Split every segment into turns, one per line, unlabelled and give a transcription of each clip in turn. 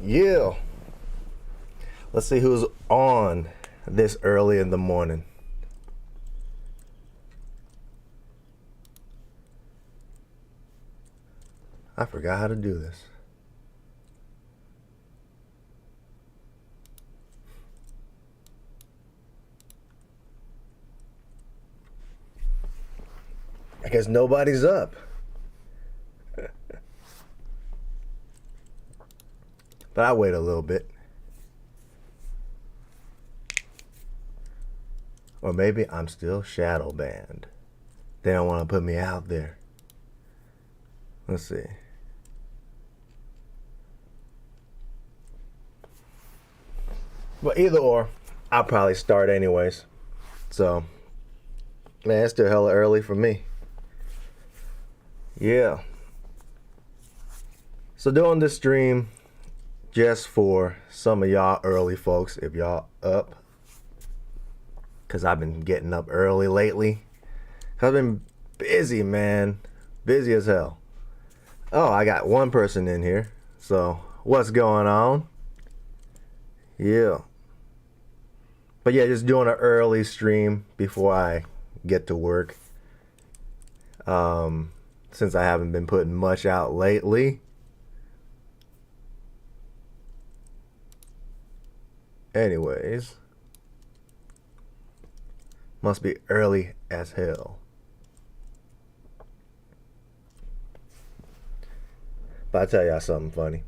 Yeah. Let's see who's on this early in the morning. I forgot how to do this. I guess nobody's up. But I'll wait a little bit. Or maybe I'm still shadow banned. They don't want to put me out there. Let's see. But either or, I'll probably start anyways. So, man, it's still hella early for me. Yeah. So doing this stream just for some of y'all early folks, if y'all up. Because I've been getting up early lately. I've been busy, man. Busy as hell. Oh, I got one person in here. So, what's going on? Yeah. But yeah, just doing an early stream before I get to work. Since I haven't been putting much out lately. Anyways. Must be early as hell. But I'll tell y'all something funny.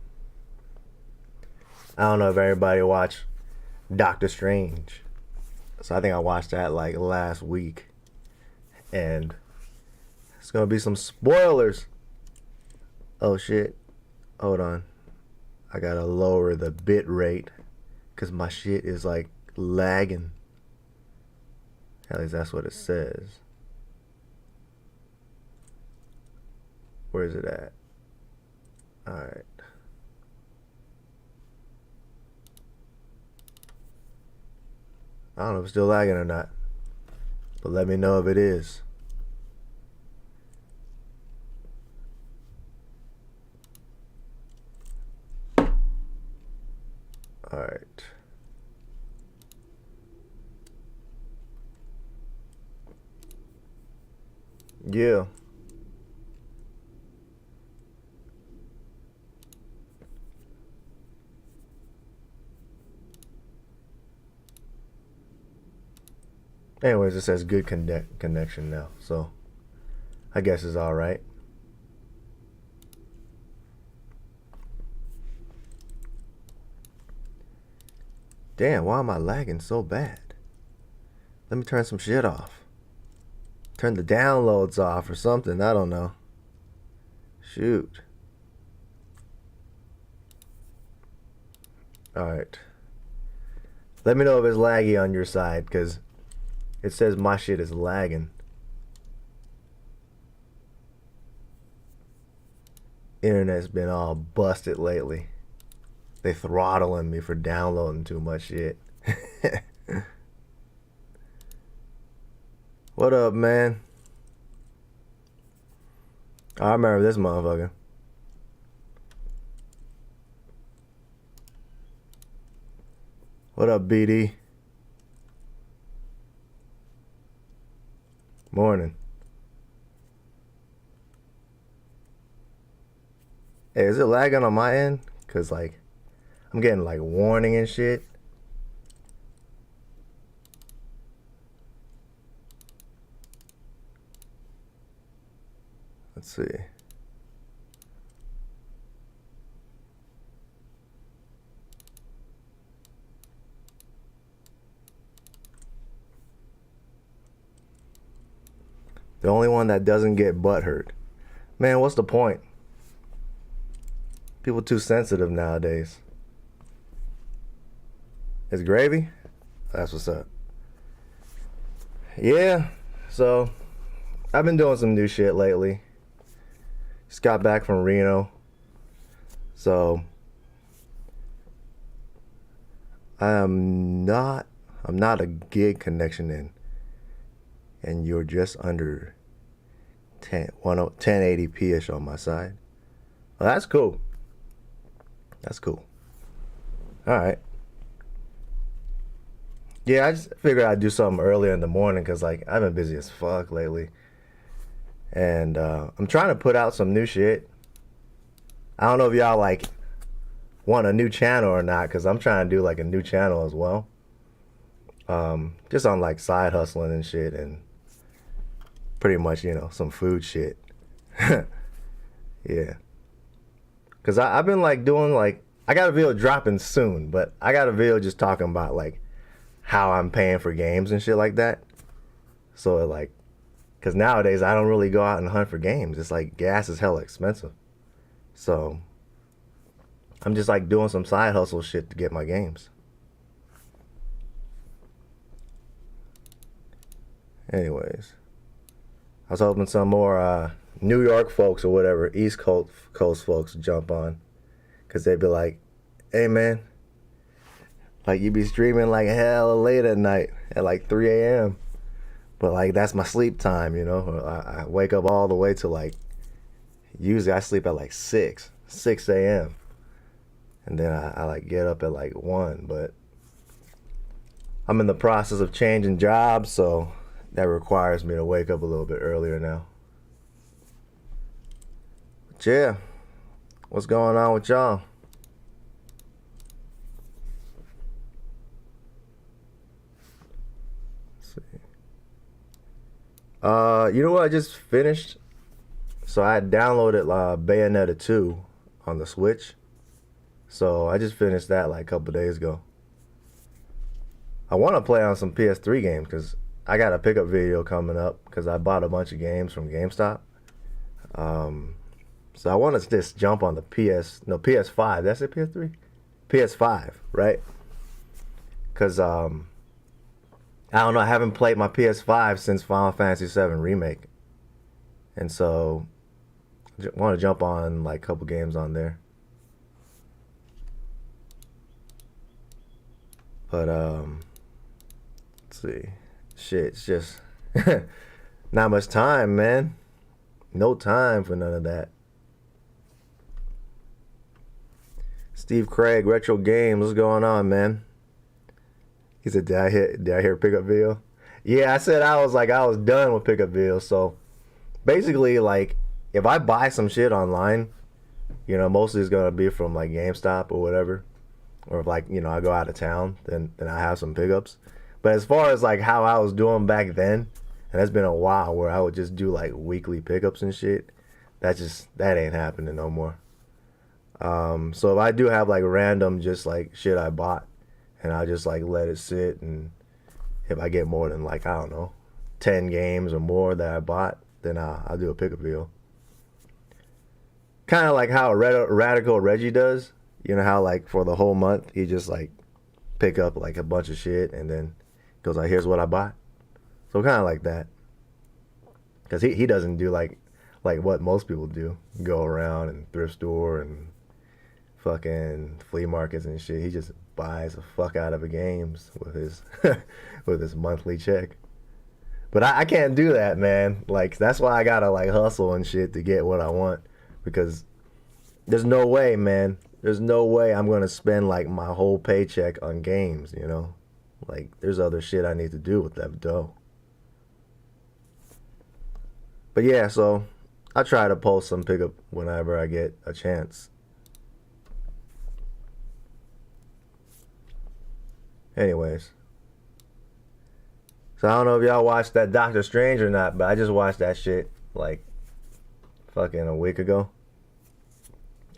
I don't know if everybody watched Doctor Strange. So I think I watched that like last week. And it's gonna be some spoilers. Oh shit. Hold on. I gotta lower the bit rate. Cause my shit is like lagging. At least that's what it says. Where is it at? Alright. I don't know if it's still lagging or not. But let me know if it is. Alright. Yeah. Anyways, it says good connection now, so I guess it's all right. Damn, why am I lagging so bad? Let me turn some shit off. Turn the downloads off or something, I don't know. Shoot. Alright. Let me know if it's laggy on your side, because it says my shit is lagging. Internet's been all busted lately. They throttling me for downloading too much shit. What up, man? I remember this motherfucker. What up, BD? Morning. Hey, is it lagging on my end? Cause like, I'm getting like warning and shit. Let's see. The only one that doesn't get butthurt. Man, what's the point? People too sensitive nowadays. It's gravy? That's what's up. Yeah, so I've been doing some new shit lately. Just got back from Reno. So I'm not a gig connection in. And you're just under 1080p-ish on my side. Well, that's cool. That's cool. All right. Yeah, I just figured I'd do something earlier in the morning because like I've been busy as fuck lately, and I'm trying to put out some new shit. I don't know if y'all like want a new channel or not because I'm trying to do like a new channel as well. Just on like side hustling and shit, and pretty much some food shit. Yeah, because I've been like doing like I got a video dropping soon, but I got a video just talking about like how I'm paying for games and shit like that. So like, because nowadays I don't really go out and hunt for games. It's like gas is hella expensive. So I'm just like doing some side hustle shit to get my games. Anyways, I was hoping some more New York folks or whatever, East Coast folks jump on. Because they'd be like, hey man, like you be streaming like hell late at night at like 3 a.m. But like that's my sleep time, I wake up all the way to like, usually I sleep at like 6 a.m. And then I like get up at like 1. But I'm in the process of changing jobs, so that requires me to wake up a little bit earlier now. But yeah, what's going on with y'all? You know what I just finished? So I downloaded Bayonetta 2 on the Switch. So I just finished that like a couple days ago. I want to play on some PS3 games because I got a pickup video coming up because I bought a bunch of games from GameStop. So I want to just jump on the PS5. That's it, PS3? PS5, right? Because I don't know, I haven't played my PS5 since Final Fantasy VII Remake. And so I want to jump on like a couple games on there. But let's see. Shit, it's just not much time, man. No time for none of that. Steve Craig, Retro Games, what's going on, man? He said, did I hear pickup video? Yeah, I said I was done with pickup videos. So basically, like, if I buy some shit online, mostly it's gonna be from like GameStop or whatever. Or if like, I go out of town, then I have some pickups. But as far as like how I was doing back then, and it's been a while where I would just do like weekly pickups and shit, that ain't happening no more. So if I do have like random just like shit I bought, and I just like let it sit, and if I get more than like, I don't know, 10 games or more that I bought, then I'll do a pickup video. Kind of like how Radical Reggie does. You know how like for the whole month he just like pick up like a bunch of shit and then goes like, here's what I bought. So kind of like that. Because he doesn't do like what most people do. Go around and thrift store and fucking flea markets and shit. He just buys the fuck out of the games with his with his monthly check. But I can't do that, man. Like that's why I gotta like hustle and shit to get what I want. Because there's no way, man. There's no way I'm gonna spend like my whole paycheck on games, Like there's other shit I need to do with that dough. But yeah, so I try to post some pickup whenever I get a chance. Anyways. So I don't know if y'all watched that Doctor Strange or not, but I just watched that shit like fucking a week ago.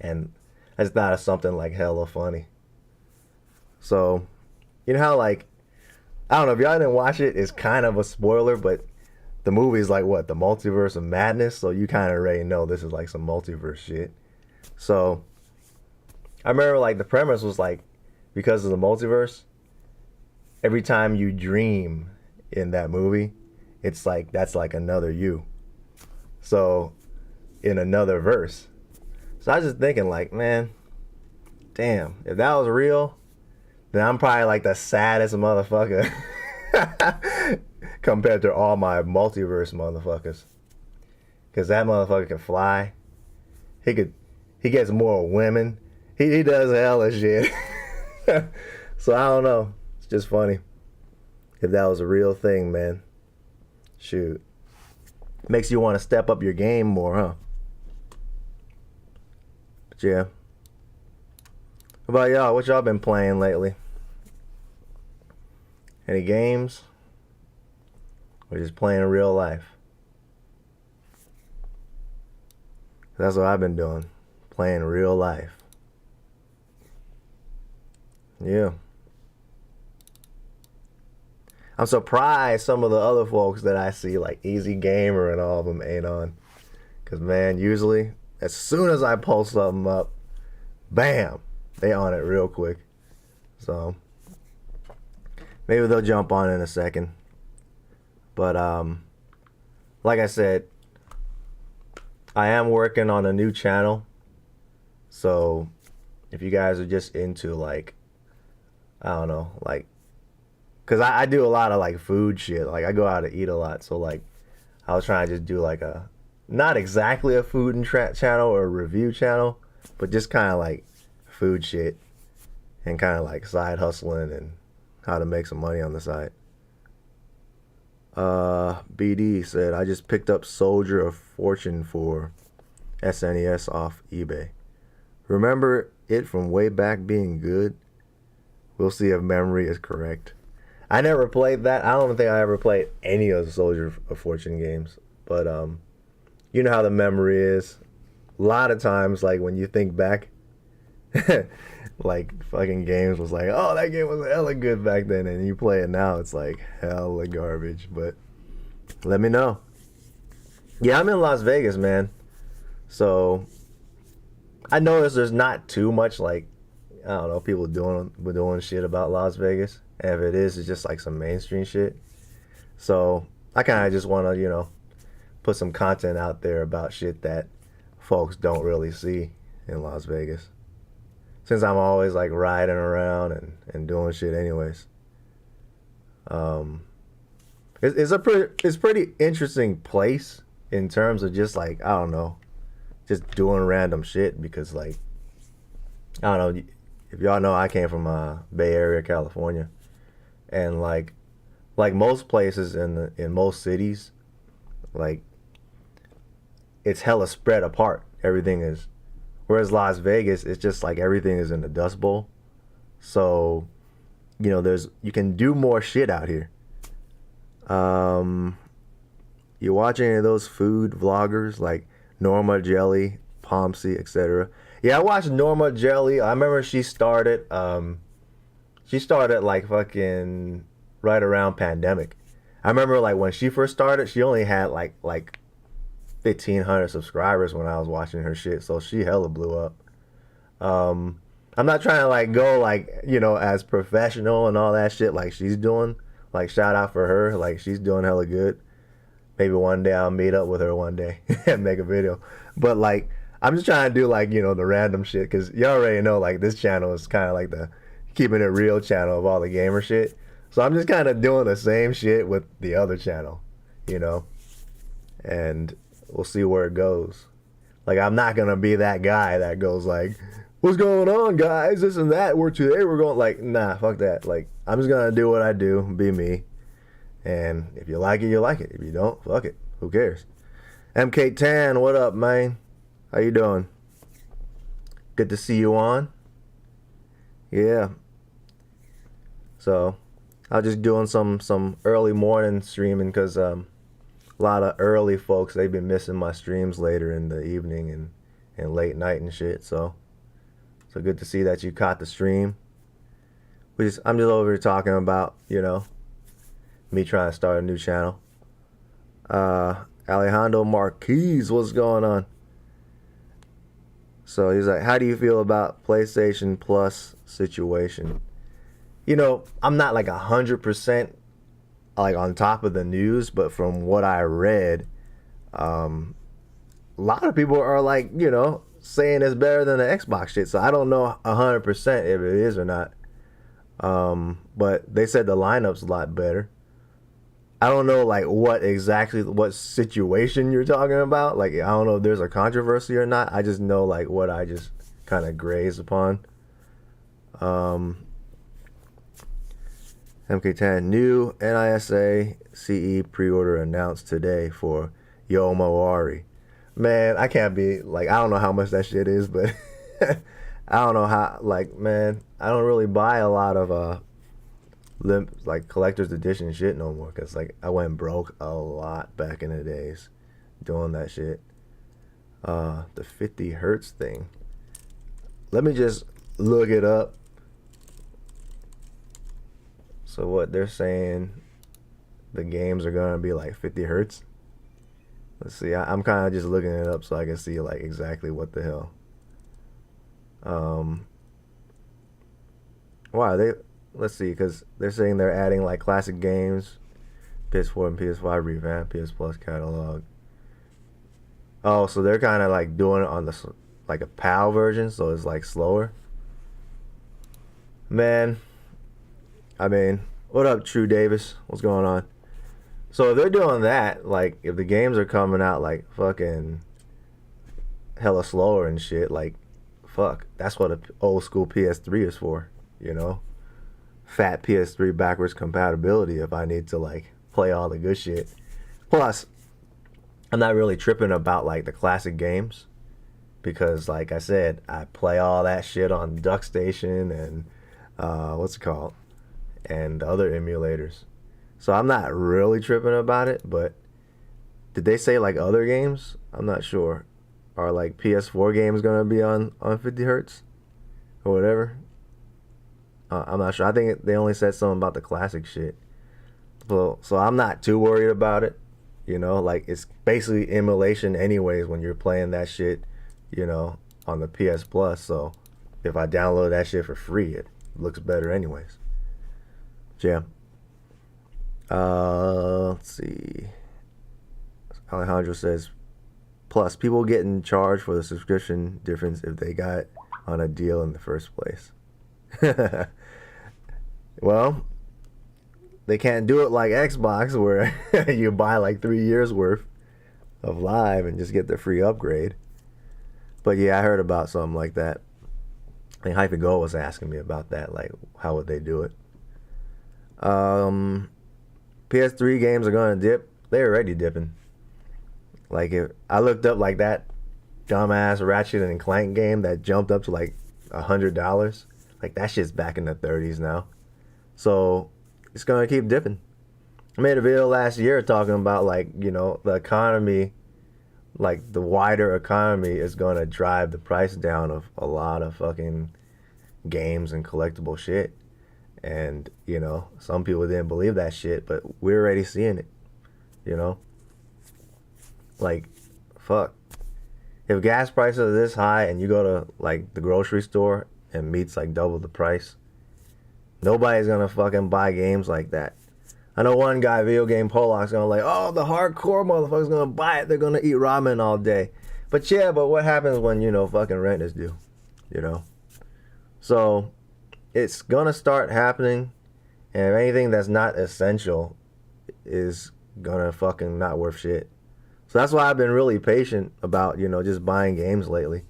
And I just thought of something like hella funny. So, you know how like, I don't know if y'all didn't watch it, it's kind of a spoiler, but the movie's like what, the multiverse of madness, so you kind of already know this is like some multiverse shit. So, I remember like the premise was like, because of the multiverse, every time you dream in that movie, it's like, that's like another you. So, in another verse. So I was just thinking like, man, damn, if that was real, then I'm probably like the saddest motherfucker compared to all my multiverse motherfuckers. Cause that motherfucker can fly. He gets more women. He does hella shit. So I don't know. It's just funny. If that was a real thing, man. Shoot. Makes you want to step up your game more, huh? But yeah. How about y'all? What y'all been playing lately? Any games? Or just playing in real life? That's what I've been doing. Playing real life. Yeah. I'm surprised some of the other folks that I see, like Easy Gamer and all of them, ain't on. Because, man, usually, as soon as I post something up, bam, they on it real quick. So, maybe they'll jump on in a second. But, like I said, I am working on a new channel. So, if you guys are just into, like, I don't know, like, because I do a lot of, like, food shit. Like, I go out to eat a lot. So, like, I was trying to just do, like, not exactly a food and channel or a review channel, but just kind of, like, food shit and kind of, like, side hustling and how to make some money on the side. BD said, I just picked up Soldier of Fortune for SNES off eBay. Remember it from way back being good? We'll see if memory is correct. I never played that. I don't think I ever played any of the Soldier of Fortune games. But, you know how the memory is. A lot of times, like, when you think back, like, fucking games was like, oh, that game was hella good back then. And you play it now, it's like hella garbage. But let me know. Yeah, I'm in Las Vegas, man. So, I noticed there's not too much, like, I don't know, people doing shit about Las Vegas. And if it is, it's just like some mainstream shit. So I kind of just want to, you know, put some content out there about shit that folks don't really see in Las Vegas. Since I'm always like riding around and doing shit anyways. It's pretty interesting place in terms of just like, I don't know, just doing random shit because like, I don't know, if y'all know, I came from Bay Area, California. And like most places in most cities, like it's hella spread apart. Everything is, whereas Las Vegas, it's just like everything is in the Dust Bowl. So, you know, you can do more shit out here. You watch any of those food vloggers like Norma Jelly, Pomsey, etc.? Yeah, I watched Norma Jelly. I remember she started like fucking right around pandemic. I remember like when she first started, she only had like 1,500 subscribers when I was watching her shit, so she hella blew up. I'm not trying to like go like, you know, as professional and all that shit like she's doing. Like shout out for her, like she's doing hella good. Maybe one day I'll meet up with her one day and make a video. But like I'm just trying to do like, you know, the random shit because you already know like this channel is kind of like the keeping it real channel of all the gamer shit. So I'm just kind of doing the same shit with the other channel, you know, and we'll see where it goes. Like I'm not gonna be that guy that goes like, what's going on guys, this and that, today we're going, like, nah, fuck that. Like I'm just gonna do what I do, be me, and if you like it, you like it. If you don't, fuck it, who cares. MK Tan, what up, man? How you doing? Good to see you on. Yeah. So, I was just doing some early morning streaming because a lot of early folks, they've been missing my streams later in the evening and late night and shit. So good to see that you caught the stream. I'm just over here talking about, you know, me trying to start a new channel. Alejandro Marquez, what's going on? So he's like, how do you feel about PlayStation Plus situation? You know, I'm not like 100% like on top of the news, but from what I read, a lot of people are like, you know, saying it's better than the Xbox shit. So I don't know 100% if it is or not. But they said the lineup's a lot better. I don't know like what situation you're talking about. Like I don't know if there's a controversy or not. I just know like what I just kind of grazed upon. MK10 new NISA CE pre-order announced today for Yomawari. Man, I can't be like, I don't know how much that shit is, but I don't know how, like, man, I don't really buy a lot of like collector's edition shit no more, because like I went broke a lot back in the days doing that shit. The 50 hertz thing, let me just look it up. So what they're saying, the games are gonna be like 50 hertz. Let's see, I'm kind of just looking it up so I can see like exactly what the hell. Why they, let's see, because they're saying they're adding like classic games, PS4 and PS5 revamp, PS Plus catalog. Oh, so they're kind of like doing it on the like a PAL version, so it's like slower. Man, I mean, what up, True Davis? What's going on? So if they're doing that, like if the games are coming out like fucking hella slower and shit, like fuck, that's what an old school PS3 is for, you know? Fat PS3 backwards compatibility if I need to like play all the good shit. Plus, I'm not really tripping about like the classic games because like I said, I play all that shit on DuckStation and what's it called? And other emulators. So I'm not really tripping about it, but did they say like other games? I'm not sure. Are like PS4 games gonna be on 50 hertz or whatever? I'm not sure. I think they only said something about the classic shit. So I'm not too worried about it. You know, like it's basically emulation anyways when you're playing that shit, you know, on the PS Plus. So if I download that shit for free, it looks better anyways. Yeah. Let's see. Alejandro says, plus people getting charged for the subscription difference if they got on a deal in the first place. Well, they can't do it like Xbox where you buy like 3 years worth of live and just get the free upgrade. But yeah, I heard about something like that. I think Hyphen Go was asking me about that, like how would they do it? PS3 games are gonna dip. They're already dipping. Like if I looked up like that dumbass Ratchet and Clank game that jumped up to like $100, like that shit's back in the 30s now. So it's gonna keep dipping. I made a video last year talking about like, you know, the economy, like the wider economy is gonna drive the price down of a lot of fucking games and collectible shit. And, you know, some people didn't believe that shit, but we're already seeing it, you know? Like, fuck. If gas prices are this high and you go to, like, the grocery store and meat's, like, double the price, nobody's gonna fucking buy games like that. I know one guy, Video Game Pollock's gonna like, oh, the hardcore motherfuckers gonna buy it. They're gonna eat ramen all day. But yeah, but what happens when, you know, fucking rent is due, you know? So it's gonna start happening, and anything that's not essential is gonna fucking not worth shit. So that's why I've been really patient about, you know, just buying games lately.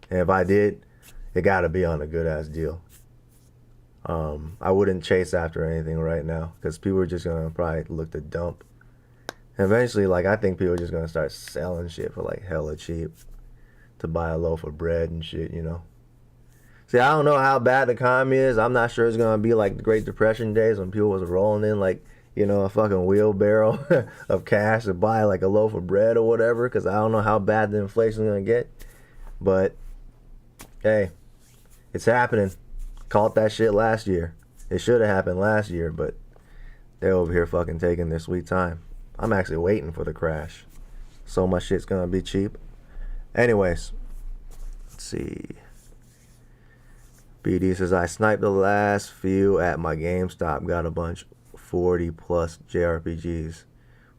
And if I did, it gotta be on a good ass deal. I wouldn't chase after anything right now because people are just gonna probably look to dump. And eventually, like, I think people are just gonna start selling shit for like hella cheap to buy a loaf of bread and shit, you know. See, I don't know how bad the economy is. I'm not sure it's gonna be like the Great Depression days when people was rolling in like, you know, a fucking wheelbarrow of cash to buy like a loaf of bread or whatever, because I don't know how bad the inflation's gonna get. But hey, it's happening. Caught that shit last year. It should have happened last year, but they're over here fucking taking their sweet time. I'm actually waiting for the crash. So much shit's gonna be cheap. Anyways, let's see. BD says, I sniped the last few at my GameStop. Got a bunch 40 plus JRPGs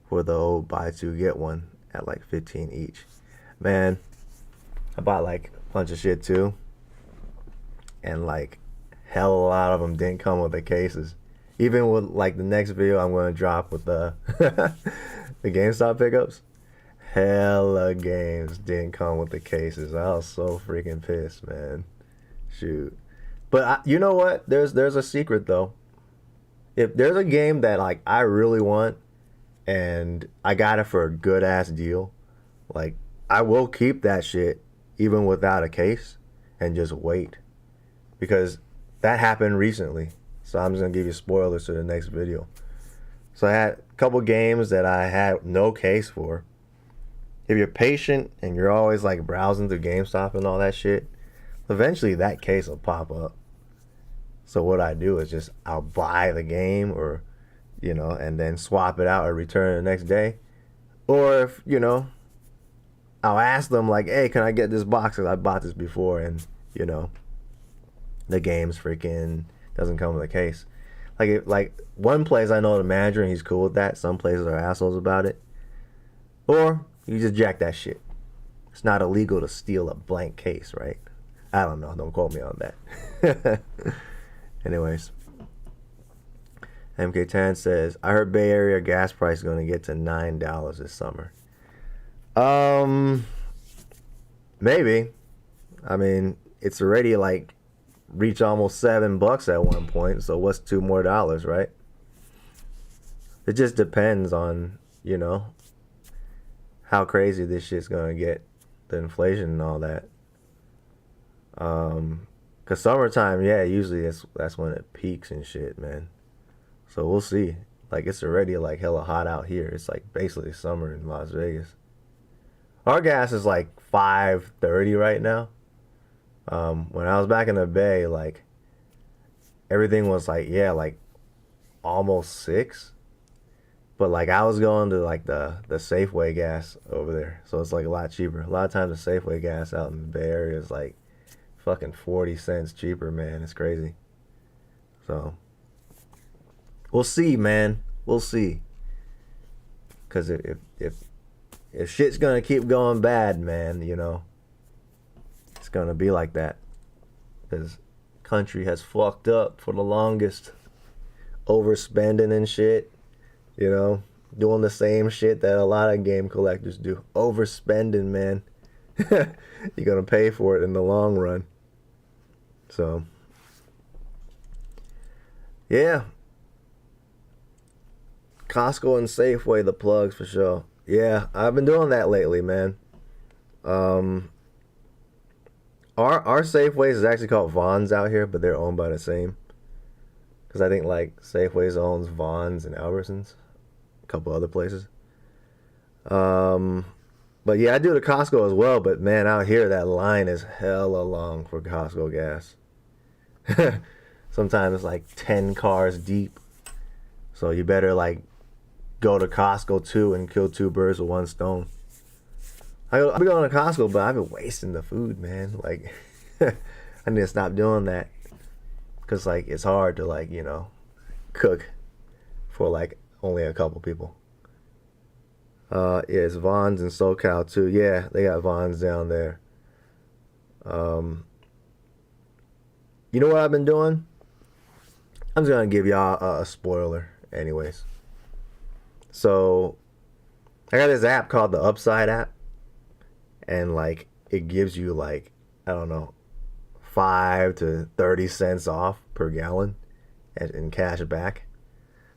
for the old buy two get one at like 15 each. Man, I bought like a bunch of shit too. And like hell a lot of them didn't come with the cases. Even with like the next video I'm going to drop with the the GameStop pickups, hella games didn't come with the cases. I was so freaking pissed, man. Shoot. But you know what? There's a secret though. if there's a game that like I really want and I got it for a good ass deal, like I will keep that shit even without a case and just wait because that happened recently. So I'm just gonna give you spoilers to the next video. So I had a couple games that I had no case for. If you're patient and you're always like browsing through GameStop and all that shit, eventually that case will pop up. So what I do is just I'll buy the game or and then swap it out or return it the next day. Or if, I'll ask them like, hey, can I get this box? Because I bought this before and, the game's freaking doesn't come with a case. Like one place I know the manager and he's cool with that. Some places are assholes about it. Or you just jack that shit. It's not illegal to steal a blank case, right? I don't know. Don't quote me on that. Anyways. MK10 says, I heard Bay Area gas price is going to get to $9 this summer. Maybe. I mean, it's already like reached almost $7 at one point. So what's $2 more, right? It just depends on, how crazy this shit's going to get. The inflation and all that. Cause summertime, yeah, usually that's when it peaks and shit, man. So we'll see. Like it's already like hella hot out here. It's like basically summer in Las Vegas. Our gas is like $5.30 right now. When I was back in the Bay, like everything was like like almost $6. But like I was going to like the Safeway gas over there, so it's like a lot cheaper. A lot of times the Safeway gas out in the Bay Area is like fucking 40 cents cheaper, man. It's crazy. So we'll see, man. We'll see. Cause if shit's gonna keep going bad, man, it's gonna be like that. Cause country has fucked up for the longest, overspending and shit. Doing the same shit that a lot of game collectors do. Overspending, man. You're gonna pay for it in the long run. So, yeah. Costco and Safeway, the plugs for sure. Yeah, I've been doing that lately, man. Our Safeways is actually called Vons out here, but they're owned by the same. Because I think like Safeways owns Vons and Albertsons, a couple other places. But yeah, I do the Costco as well. But man, out here that line is hella long for Costco gas. Sometimes it's like 10 cars deep. So you better like go to Costco too and kill two birds with one stone. I've been going to Costco, but I've been wasting the food, man. Like, I need to stop doing that. Cause like it's hard to like cook for like only a couple people. Yeah, it's Vons and SoCal too. Yeah, they got Vons down there. You know what I've been doing? I'm just gonna give y'all a spoiler, anyways. So I got this app called the Upside app, and like it gives you like I don't know 5 to 30 cents off per gallon in cash back.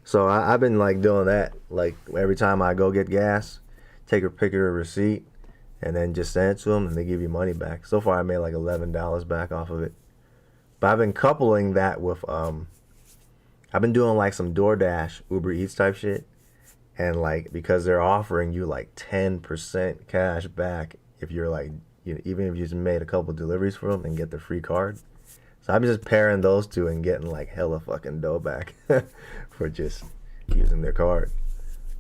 So I've been like doing that. Like every time I go get gas, take a picture of a receipt and then just send it to them and they give you money back. So far I made like $11 back off of it. But I've been coupling that with I've been doing like some DoorDash, Uber Eats type shit. And like because they're offering you like 10% cash back if you're like even if you just made a couple deliveries for them and get the free card. So I'm just pairing those two and getting like hella fucking dough back for just using their card.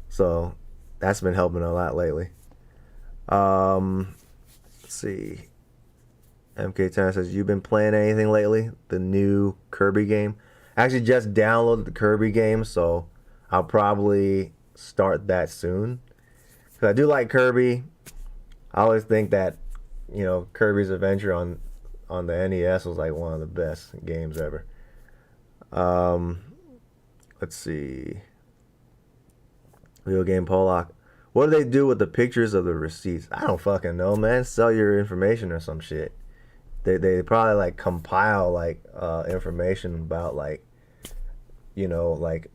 So that's been helping a lot lately. Let's see. MK10 says, you've been playing anything lately? The new Kirby game? I actually just downloaded the Kirby game, so I'll probably start that soon. Because I do like Kirby. I always think that Kirby's Adventure on the NES was like one of the best games ever. Let's see. Video game Pollock. What do they do with the pictures of the receipts? I don't fucking know, man. Sell your information or some shit. They probably like compile like information about like like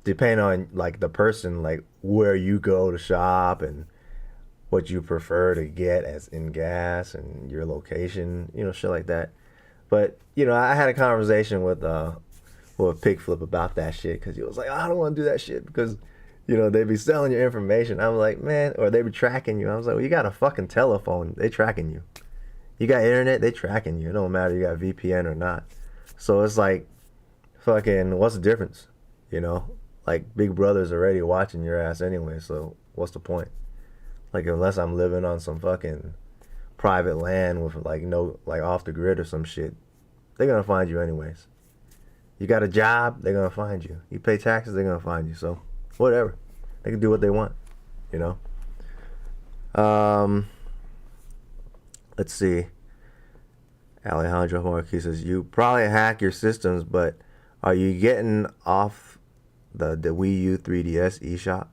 depending on like the person, like where you go to shop and what you prefer to get as in gas and your location, shit like that. But I had a conversation with Pig Flip about that shit because he was like, I don't want to do that shit because they be selling your information. I'm like, man, or they be tracking you. I was like, well, you got a fucking telephone, they tracking you. You got internet, they tracking you. It don't matter you got VPN or not. So it's like, fucking, what's the difference? Like Big Brother's already watching your ass anyway. So what's the point? Like unless I'm living on some fucking private land with like no like off the grid or some shit, they're gonna find you anyways. You got a job, they're gonna find you. You pay taxes, they're gonna find you. So whatever, they can do what they want. You know. Let's see. Alejandro Marquez says you probably hack your systems, but are you getting off the Wii U 3DS eShop?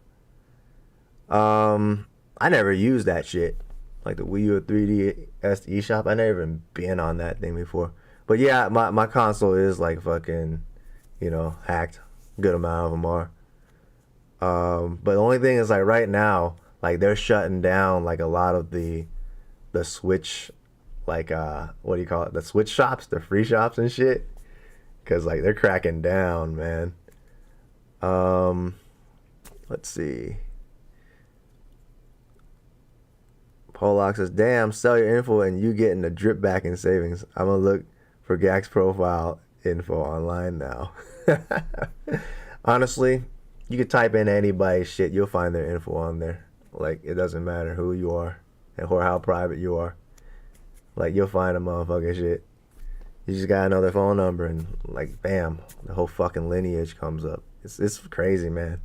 I never used that shit. Like the Wii U 3DS eShop, I never even been on that thing before. But yeah, my console is like fucking, hacked. Good amount of them are. But the only thing is like right now, like they're shutting down like a lot of the Switch, like what do you call it? The Switch shops, the free shops and shit. Cause like they're cracking down, man. Let's see. Pollock says, damn, sell your info and you getting the drip back in savings. I'm gonna look for Gak's profile info online now. Honestly, you could type in anybody's shit, you'll find their info on there. Like, it doesn't matter who you are or how private you are. Like, you'll find a motherfucking shit. You just gotta know their phone number and, like, bam, the whole fucking lineage comes up. It's crazy, man.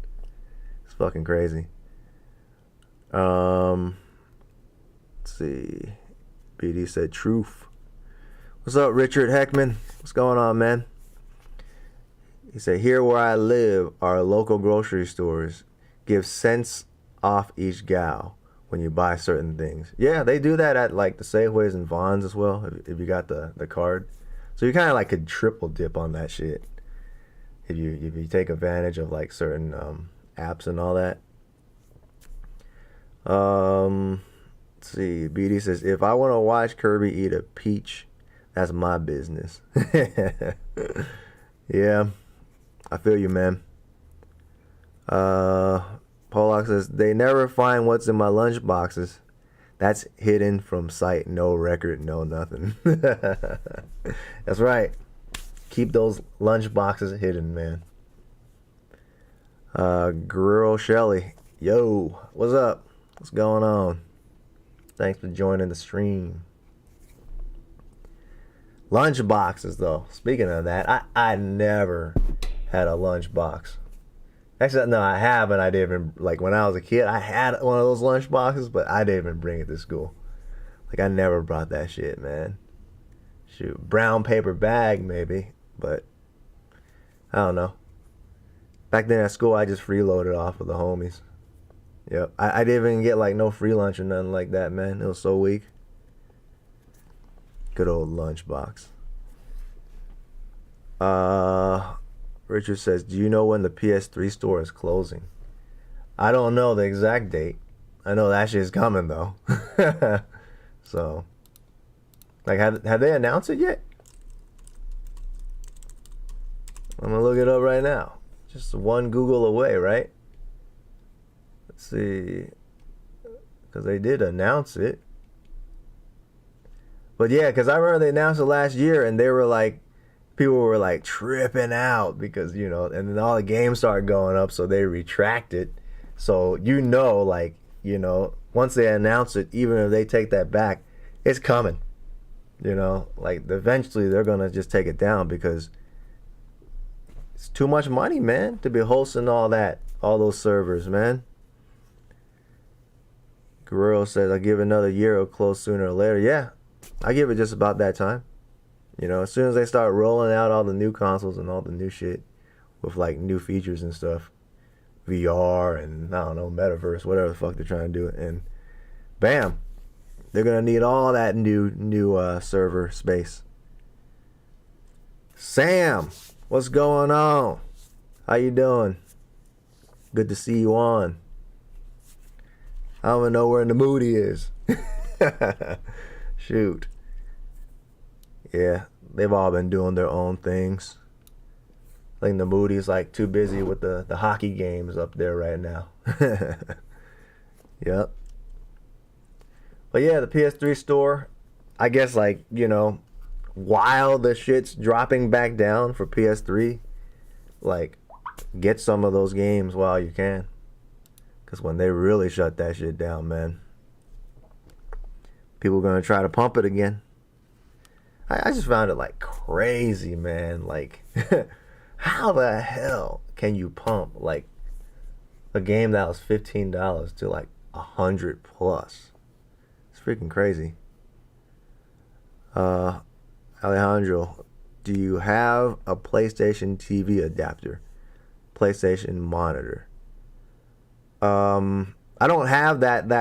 It's fucking crazy. Let's see. BD said truth. What's up, Richard Heckman? What's going on, man? He said, here where I live, our local grocery stores give cents off each gal when you buy certain things. Yeah, they do that at like the Safeways and Vons as well, if you got the card. So you kind of like could triple dip on that shit if you take advantage of like certain apps and all that. Let's see. BD says, if I want to watch Kirby eat a peach, that's my business. Yeah, I feel you, man. Pollock says, they never find what's in my lunch boxes. That's hidden from sight. No record, no nothing. That's right. Keep those lunch boxes hidden, man. Girl Shelly. Yo, what's up? What's going on? Thanks for joining the stream. Lunch boxes, though. Speaking of that, I never had a lunch box. Actually, no, I have, and I didn't even, like, when I was a kid, I had one of those lunch boxes, but I didn't even bring it to school. Like, I never brought that shit, man. Shoot, brown paper bag, maybe, but I don't know. Back then at school, I just freeloaded off with the homies. Yep, I didn't even get, like, no free lunch or nothing like that, man. It was so weak. Good old lunchbox. Richard says, do you know when the PS3 store is closing? I don't know the exact date. I know that shit is coming, though. So, like, have they announced it yet? I'm gonna look it up right now. Just one Google away, right? Let's see. Because they did announce it. But yeah, because I remember they announced it last year, and they were like, people were like tripping out because, and then all the games started going up, so they retracted. So, like, once they announce it, even if they take that back, it's coming. Like, eventually they're going to just take it down because it's too much money, man, to be hosting all those servers, man. Guerrero says, I'll give another year, it'll close sooner or later. Yeah, I give it just about that time. As soon as they start rolling out all the new consoles and all the new shit with like new features and stuff, VR and I don't know, metaverse, whatever the fuck they're trying to do, and bam, they're gonna need all that new server space. Sam, What's going on? How you doing? Good to see you on. I don't even know where in the mood he is. Shoot. Yeah, they've all been doing their own things. I think the Moody's like too busy with the hockey games up there right now. Yep. But yeah, the PS3 store, I guess like, while the shit's dropping back down for PS3, like, get some of those games while you can. Because when they really shut that shit down, man, people are going to try to pump it again. I just found it like crazy, man. Like, how the hell can you pump like a game that was $15 to like $100 plus? It's freaking crazy. Alejandro, do you have a PlayStation TV adapter? PlayStation monitor? I don't have that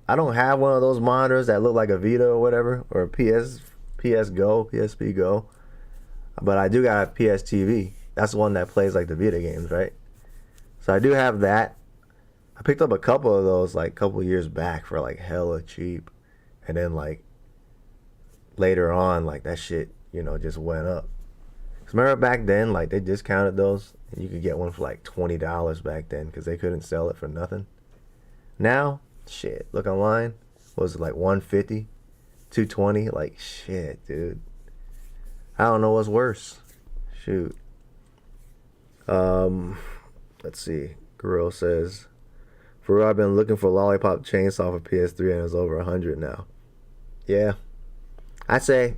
I don't have one of those monitors that look like a Vita or whatever, or a PSP Go. But I do got a PS TV. That's the one that plays like the Vita games, right? So I do have that. I picked up a couple of those like a couple of years back for like hella cheap. And then like later on, like that shit, just went up. Cause remember back then, like they discounted those and you could get one for like $20 back then because they couldn't sell it for nothing. Now, shit, look online. What was it like $150, $220? Like shit, dude. I don't know what's worse. Shoot. Let's see. Girl says, for real, I've been looking for Lollipop Chainsaw for PS3 and it's over 100 now. Yeah. I'd say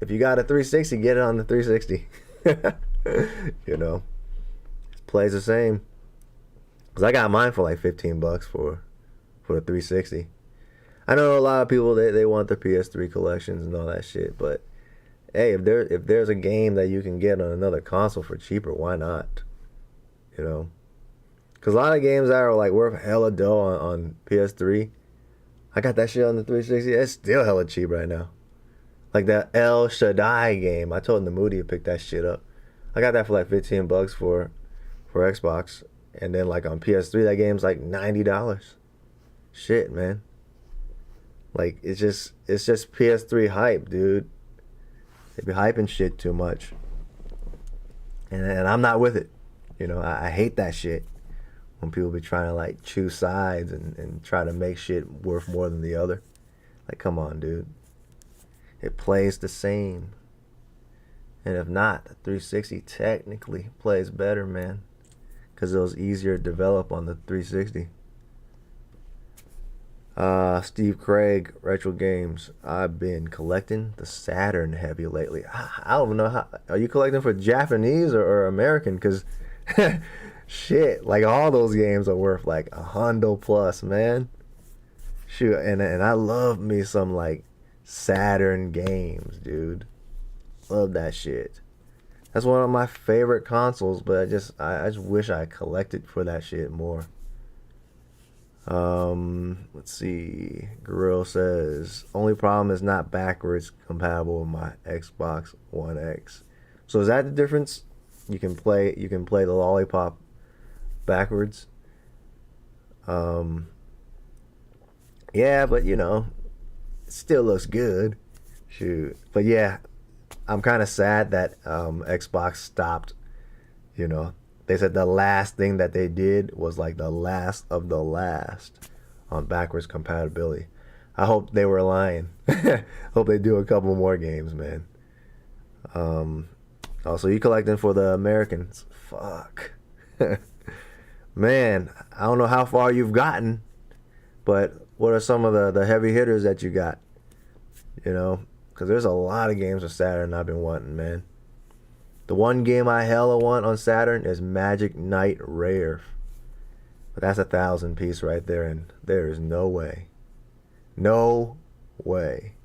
if you got a 360, get it on the 360. It plays the same. Cause I got mine for like $15 for the 360. I know a lot of people they want the PS3 collections and all that shit, but hey, if there's a game that you can get on another console for cheaper, why not? Cause a lot of games that are like worth hella dough on PS3, I got that shit on the 360. It's still hella cheap right now. Like that El Shaddai game, I told Namudi to pick that shit up. I got that for like $15 for Xbox, and then like on PS3 that game's like $90. Shit, man. Like it's just PS3 hype, dude. They be hyping shit too much, and I'm not with it. I hate that shit when people be trying to like choose sides and try to make shit worth more than the other. Like, come on, dude. It plays the same. And if not, the 360 technically plays better, man. Because it was easier to develop on the 360. Steve Craig, Retro Games. I've been collecting the Saturn heavy lately. I don't know how. Are you collecting for Japanese or American? Because shit, like all those games are worth like $100 plus, man. Shoot, and I love me some like Saturn games, dude. Love that shit. That's one of my favorite consoles, but I just wish I collected for that shit more. Let's see. Gorilla says, only problem is not backwards compatible with my Xbox One X. So is that the difference? You can play the Lollipop backwards. Yeah, but it still looks good. Shoot. But yeah, I'm kind of sad that Xbox stopped. They said the last thing that they did was like the last of the last on backwards compatibility. I hope they were lying. Hope they do a couple more games, man. Also, you collecting for the Americans. Fuck. Man, I don't know how far you've gotten, but what are some of the heavy hitters that you got? Because there's a lot of games on Saturn I've been wanting, man. The one game I hella want on Saturn is Magic Knight Rare. But that's 1,000 piece right there, and there is no way. No way.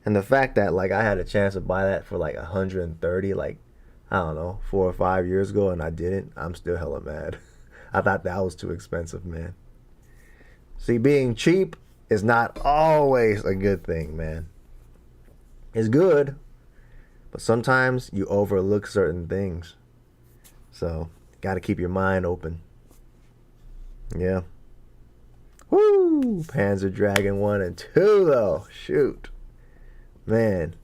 And the fact that like I had a chance to buy that for like 130, like, I don't know, 4 or 5 years ago, and I didn't, I'm still hella mad. I thought that was too expensive, man. See, being cheap is not always a good thing, man. It's good, But sometimes you overlook certain things. So, got to keep your mind open. Yeah. Woo! Panzer Dragon 1 and 2, though. Shoot. Man.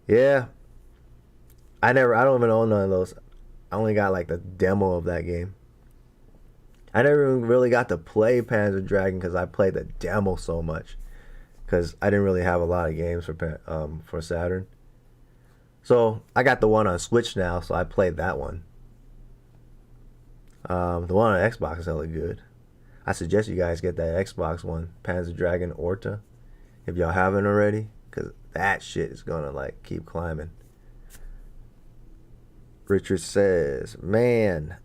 Yeah. I don't even own none of those. I only got like the demo of that game. I never even really got to play Panzer Dragon because I played the demo so much. Because I didn't really have a lot of games for Saturn. So I got the one on Switch now, so I played that one. The one on Xbox is hella good. I suggest you guys get that Xbox one, Panzer Dragon Orta, if y'all haven't already, because that shit is gonna like keep climbing. Richard says, man,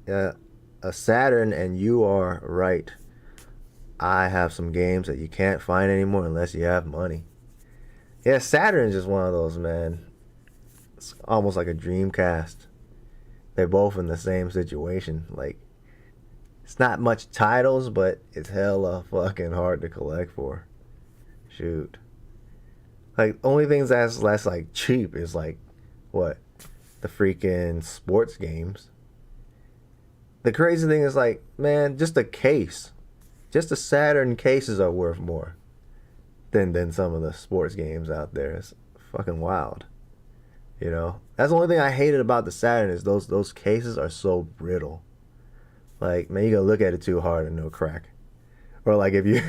a Saturn, and you are right. I have some games that you can't find anymore unless you have money. Yeah, Saturn is just one of those, man. It's almost like a Dreamcast. They're both in the same situation. Like, it's not much titles, but it's hella fucking hard to collect for. Shoot. Like, only things that's like cheap is like, what? The freaking sports games. The crazy thing is like, man, just a case. Just the Saturn cases are worth more than some of the sports games out there. It's fucking wild. You know? That's the only thing I hated about the Saturn is those cases are so brittle. Like, man, you gotta look at it too hard and it'll crack. Or like if you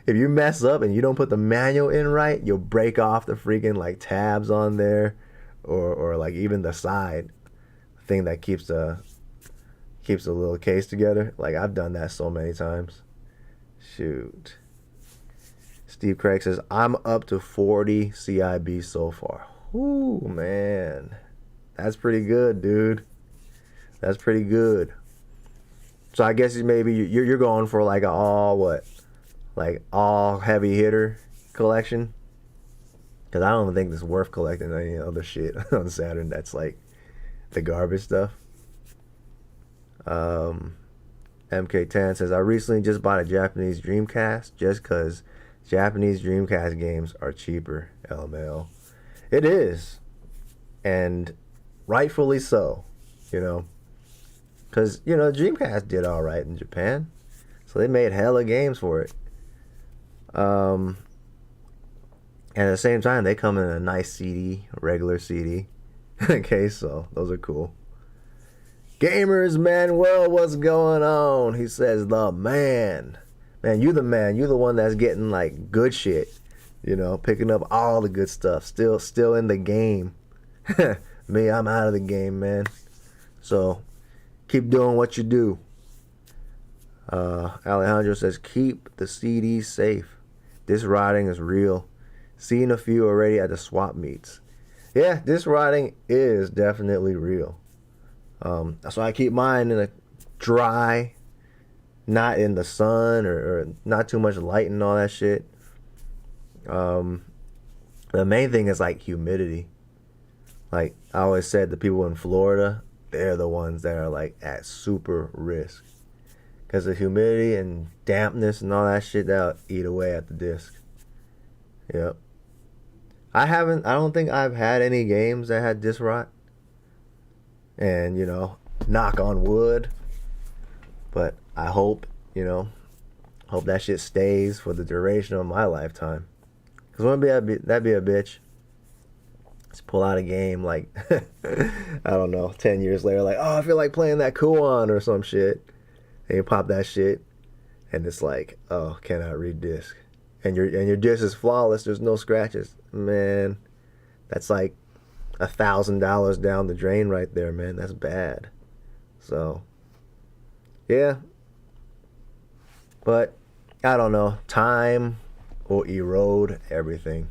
if you mess up and you don't put the manual in right, you'll break off the freaking like tabs on there, or like even the side thing that keeps the little case together. Like, I've done that so many times. Shoot. Steve Craig says, I'm up to 40 CIB so far. Ooh, man. That's pretty good, dude. That's pretty good. So I guess maybe you're going for like all heavy hitter collection? Because I don't think it's worth collecting any other shit on Saturn that's like the garbage stuff. MK10 says, I recently just bought a Japanese Dreamcast just because Japanese Dreamcast games are cheaper. LML. It is. And rightfully so, you know. Because, you know, Dreamcast did all right in Japan. So they made hella games for it. And at the same time, they come in a nice CD, regular CD. Okay, so those are cool. Gamers Manuel, what's going on? He says, the man. Man, you the man. You the one that's getting like good shit. You know, picking up all the good stuff. Still in the game. Me, I'm out of the game, man. So keep doing what you do. Alejandro says, keep the CDs safe. This rotting is real. Seen a few already at the swap meets. Yeah, this rotting is definitely real. So I keep mine in a dry, not in the sun or not too much light and all that shit. The main thing is like humidity. Like I always said, the people in Florida, they're the ones that are like at super risk. Because the humidity and dampness and all that shit, that'll eat away at the disc. Yep. I don't think I've had any games that had disc rot. And, you know, knock on wood. But I hope, you know, hope that shit stays for the duration of my lifetime. Because that'd be a bitch. Let's pull out a game like, I don't know, 10 years later, like, oh, I feel like playing that Kuon or some shit. And you pop that shit, and it's like, oh, cannot read disc. And your disc is flawless, there's no scratches. Man, that's like $1,000 down the drain right there, man. That's bad. So, yeah. But, I don't know. Time will erode everything.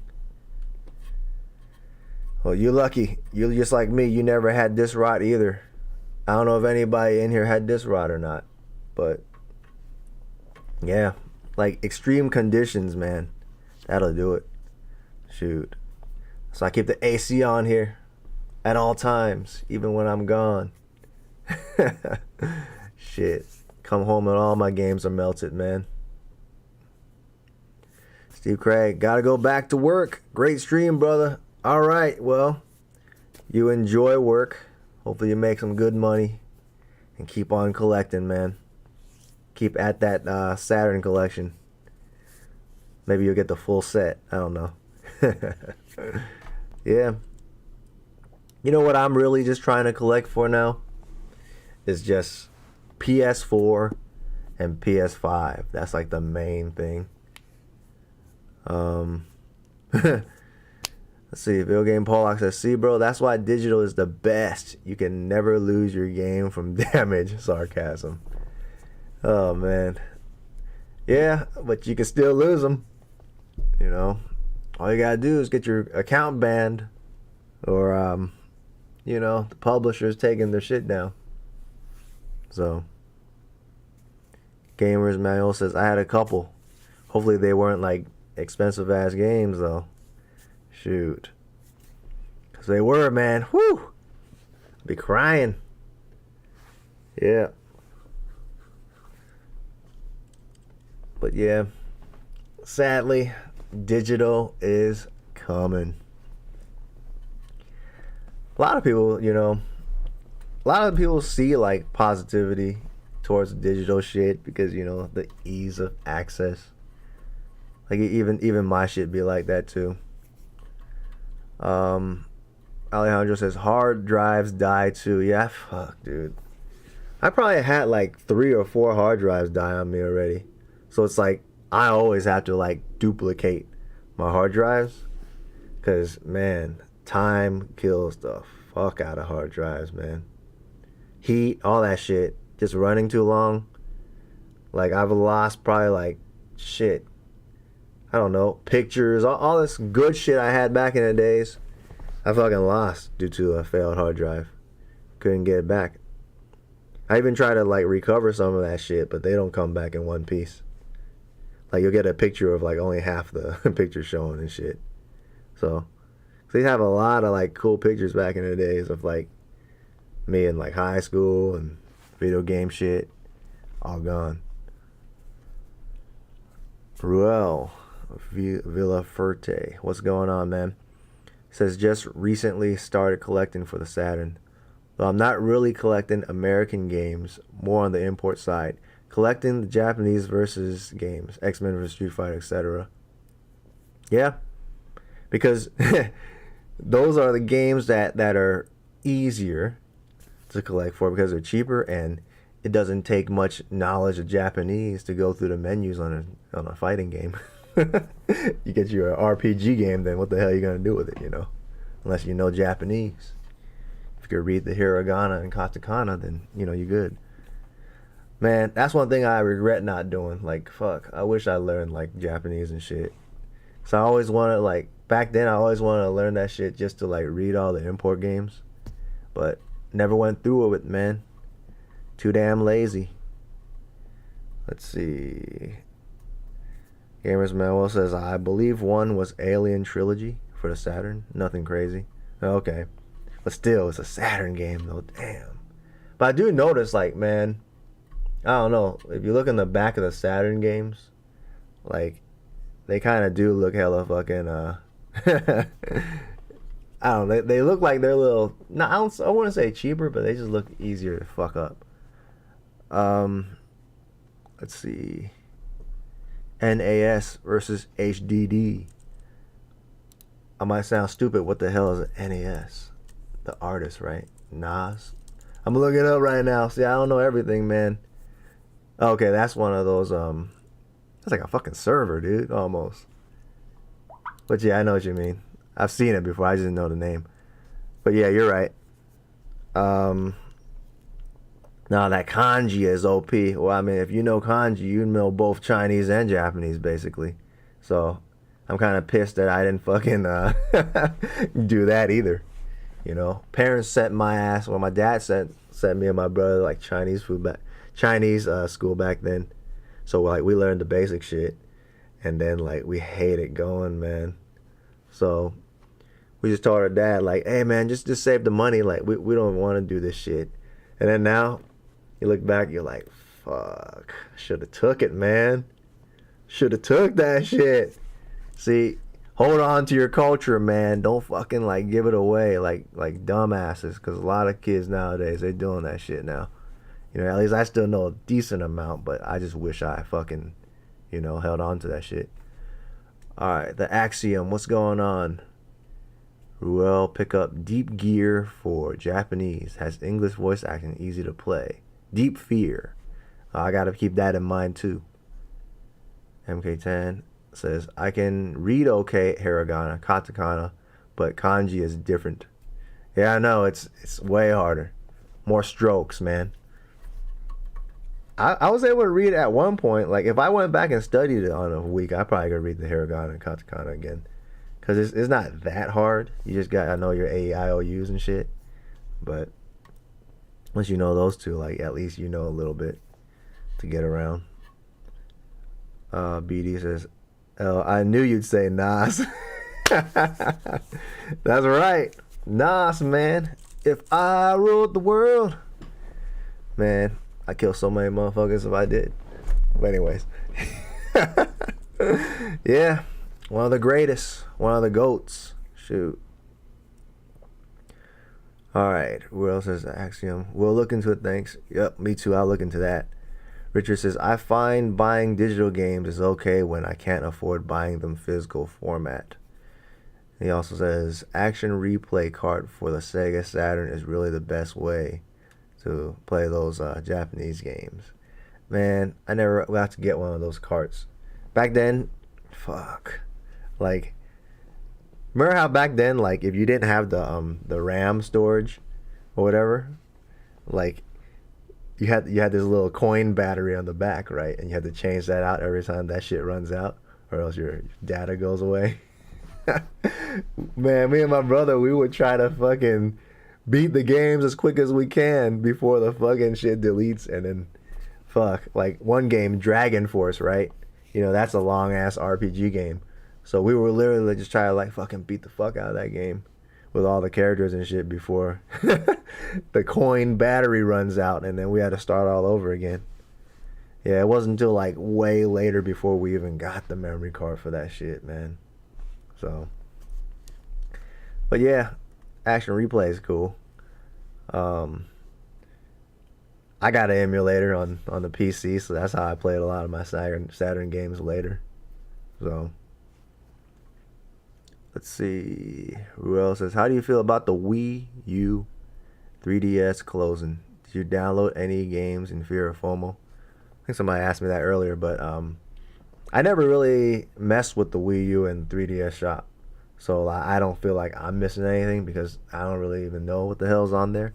Well, you're lucky. You're just like me. You never had disc rot either. I don't know if anybody in here had disc rot or not. But, yeah. Like, extreme conditions, man. That'll do it. Shoot. So I keep the AC on here at all times, even when I'm gone. Shit. Come home and all my games are melted, man. Steve Craig, gotta go back to work. Great stream, brother. All right, well, you enjoy work. Hopefully you make some good money and keep on collecting, man. Keep at that Saturn collection. Maybe you'll get the full set. I don't know. Yeah. You know what I'm really just trying to collect for now? Is just PS4 and PS5. That's like the main thing. Let's see. Video Game Pollock says, "See, bro, that's why digital is the best. You can never lose your game from damage." Sarcasm. Oh man. Yeah, but you can still lose them. You know, all you gotta do is get your account banned, or you know, the publisher's taking their shit down. So, Gamers Manual says, "I had a couple. Hopefully they weren't like expensive ass games though. Shoot, cause they were, man. Whew, be crying. Yeah, but yeah, sadly, digital is coming. A lot of people, you know, a lot of people see like positivity towards digital shit because, you know, the ease of access. Like even my shit be like that too. Alejandro says hard drives die too. Yeah, fuck, dude. I probably had like 3 or 4 hard drives die on me already. So it's like I always have to like duplicate my hard drives, cause man, time kills the fuck out of hard drives, man. Heat, all that shit, just running too long. Like I've lost probably like shit. I don't know, pictures, all this good shit I had back in the days. I fucking lost due to a failed hard drive. Couldn't get it back. I even tried to like recover some of that shit, but they don't come back in one piece. Like you'll get a picture of like only half the picture showing and shit. So they have a lot of like cool pictures back in the days of like me in like high school and video game shit. All gone. Ruel Villaferte, what's going on, man? Says just recently started collecting for the Saturn. Though I'm not really collecting American games, more on the import side. Collecting the Japanese versus games, X-Men vs. Street Fighter, etc. Yeah, because those are the games that are easier to collect for because they're cheaper and it doesn't take much knowledge of Japanese to go through the menus on a fighting game. You get your RPG game, then what the hell are you gonna do with it, you know? Unless you know Japanese. If you could read the hiragana and katakana, then you know you're good. Man, that's one thing I regret not doing. Like, fuck, I wish I learned like Japanese and shit. So I always wanted, like, back then I always wanted to learn that shit just to like read all the import games, but never went through it, man. Too damn lazy. Let's see. Gamers Manual says, I believe one was Alien Trilogy for the Saturn. Nothing crazy. Okay. But still, it's a Saturn game, though. Damn. But I do notice, like, man, I don't know. If you look in the back of the Saturn games, like, they kind of do look hella fucking, I don't know. They look like they're a little, no, I wouldn't say cheaper, but they just look easier to fuck up. Let's see. NAS versus HDD. I might sound stupid. What the hell is an NAS? The artist, right? Nas. I'm gonna look it up right now. See, I don't know everything, man. Okay, that's one of those. That's like a fucking server, dude. Almost. But yeah, I know what you mean. I've seen it before. I just didn't know the name. But yeah, you're right. Now that kanji is OP. Well, I mean, if you know kanji, you know both Chinese and Japanese, basically. So, I'm kind of pissed that I didn't fucking do that either. You know, parents sent my ass. Well, my dad sent me and my brother like Chinese school back then. So like we learned the basic shit, and then like we hated going, man. So we just told our dad like, hey man, just save the money. Like we don't want to do this shit. And then now you look back, you're like, fuck, should have took it, man. Should have took that shit. See, hold on to your culture, man. Don't fucking like give it away like dumbasses. Because a lot of kids nowadays they doing that shit now. You know, at least I still know a decent amount, but I just wish I fucking, held on to that shit. All right, the Axiom. What's going on? Ruel, pick up Deep Gear for Japanese. Has English voice acting, easy to play. Deep Fear. I gotta keep that in mind too. MK10 says, I can read okay hiragana, katakana, but kanji is different. Yeah, I know, it's way harder. More strokes, man. I was able to read it at one point. Like, if I went back and studied it on a week, I probably could read the hiragana and katakana again. Because it's not that hard. You just gotta know your AIOUs and shit. But once you know those two, like, at least you know a little bit to get around. BD says, oh, I knew you'd say Nas. That's right. Nas, man. If I ruled the world. Man, I kill so many motherfuckers if I did. But anyways. Yeah. One of the greatest. One of the GOATs. Shoot. Alright. Who else has the Axiom? We'll look into it, thanks. Yep, me too. I'll look into that. Richard says, I find buying digital games is okay when I can't afford buying them physical format. He also says, action replay cart for the Sega Saturn is really the best way to play those Japanese games. Man, I never got to get one of those carts. Back then, fuck. Like, remember how back then, like, if you didn't have the RAM storage or whatever, like, you had this little coin battery on the back, right? And you had to change that out every time that shit runs out, or else your data goes away. Man, me and my brother, we would try to fucking beat the games as quick as we can before the fucking shit deletes, and then fuck, like one game, Dragon Force, right? You know, that's a long ass RPG game. So we were literally just trying to like fucking beat the fuck out of that game with all the characters and shit before the coin battery runs out, and then we had to start all over again. Yeah, it wasn't until like way later before we even got the memory card for that shit, man. So, but yeah, action replay is cool. I got an emulator on the PC, so that's how I played a lot of my Saturn games later. So, let's see. Who else says, how do you feel about the Wii U 3DS closing? Did you download any games in fear of FOMO? I think somebody asked me that earlier, but I never really messed with the Wii U and 3DS shop. So I don't feel like I'm missing anything because I don't really even know what the hell's on there.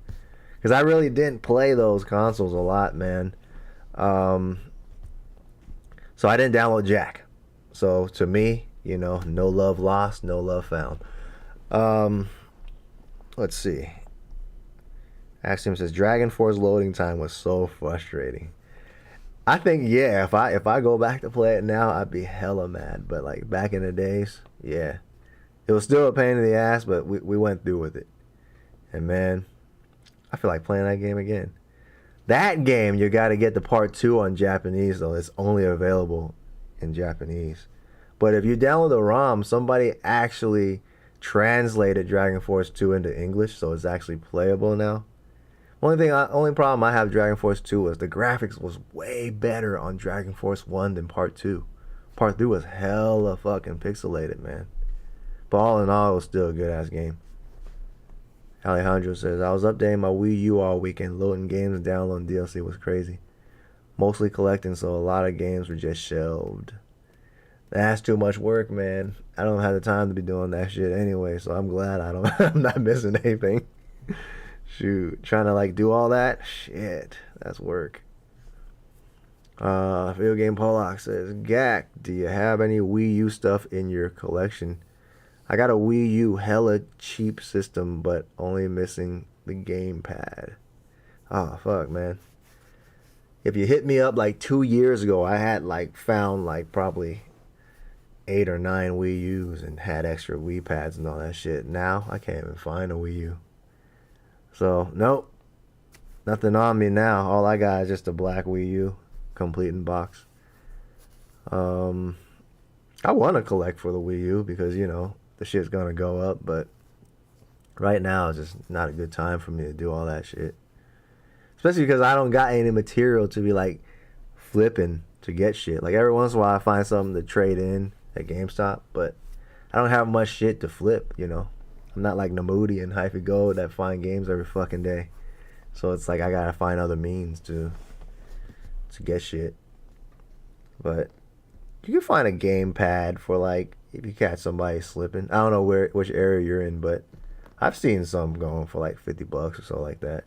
Because I really didn't play those consoles a lot, man. So I didn't download Jack. So to me, you know, no love lost, no love found. Let's see. Axiom says Dragon Force loading time was so frustrating. I think yeah, if I go back to play it now, I'd be hella mad. But like back in the days, yeah, it was still a pain in the ass, but we went through with it. And man, I feel like playing that game again. That game, you got to get the part 2 on Japanese though. It's only available in Japanese. But if you download the ROM, somebody actually translated Dragon Force 2 into English, so it's actually playable now. Only problem I have with Dragon Force 2 was the graphics was way better on Dragon Force 1 than Part 2. Part 3 was hella fucking pixelated, man. But all in all, it was still a good-ass game. Alejandro says, I was updating my Wii U all weekend. Loading games and downloading DLC was crazy. Mostly collecting, so a lot of games were just shelved. That's too much work, man. I don't have the time to be doing that shit anyway, so I'm glad I'm not missing anything. Shoot, trying to like do all that? Shit, that's work. Video Game Pollock says, Gak, do you have any Wii U stuff in your collection? I got a Wii U hella cheap system, but only missing the gamepad. Oh, fuck, man. If you hit me up like 2 years ago, I had like found like probably 8 or 9 Wii U's and had extra Wii pads and all that shit. Now, I can't even find a Wii U. So, nope. Nothing on me now. All I got is just a black Wii U, complete in box. I want to collect for the Wii U because, the shit's gonna go up, but right now it's just not a good time for me to do all that shit. Especially because I don't got any material to be like flipping to get shit. Like every once in a while I find something to trade in at GameStop, but I don't have much shit to flip. I'm not like Namudi and Hyphy Gold that find games every fucking day. So it's like I gotta find other means to get shit. But you can find a gamepad for like if you catch somebody slipping. I don't know which area you're in, but I've seen some going for like $50 or so like that.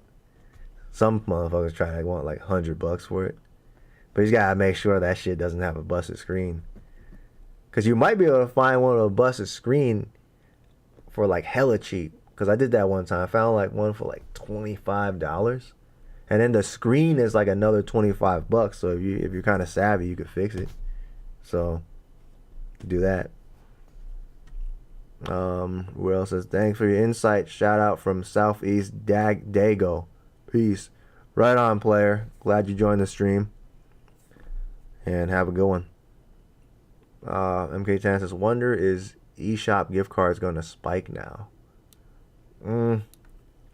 Some motherfuckers want like $100 for it. But you gotta make sure that shit doesn't have a busted screen. Cause you might be able to find one with a busted screen for like hella cheap. Cause I did that one time. I found like one for like $25. And then the screen is like another $25. So if you're kind of savvy, you could fix it. So do that. Where else says thanks for your insight. Shout out from Southeast Dago. Peace. Right on, player. Glad you joined the stream. And have a good one. MK Chan says, wonder is eShop gift cards going to spike now?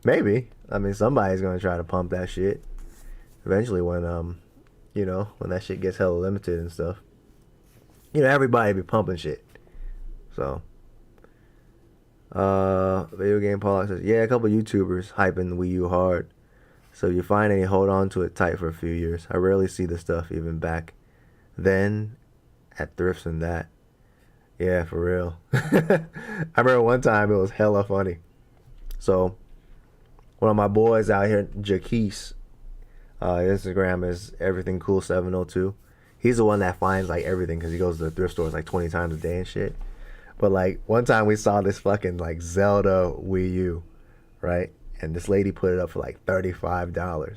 Maybe. I mean, somebody's going to try to pump that shit. Eventually when, when that shit gets hella limited and stuff. Everybody be pumping shit. So. Video Game Paul says, yeah, a couple YouTubers hyping the Wii U hard. So if you find any, hold on to it tight for a few years. I rarely see the stuff even back then at thrifts and that. Yeah, for real. I remember one time it was hella funny. So one of my boys out here, Jaquise, Instagram is everythingcool702. He's the one that finds like everything because he goes to the thrift stores like 20 times a day and shit. But like one time we saw this fucking like Zelda Wii U, right? And this lady put it up for like $35.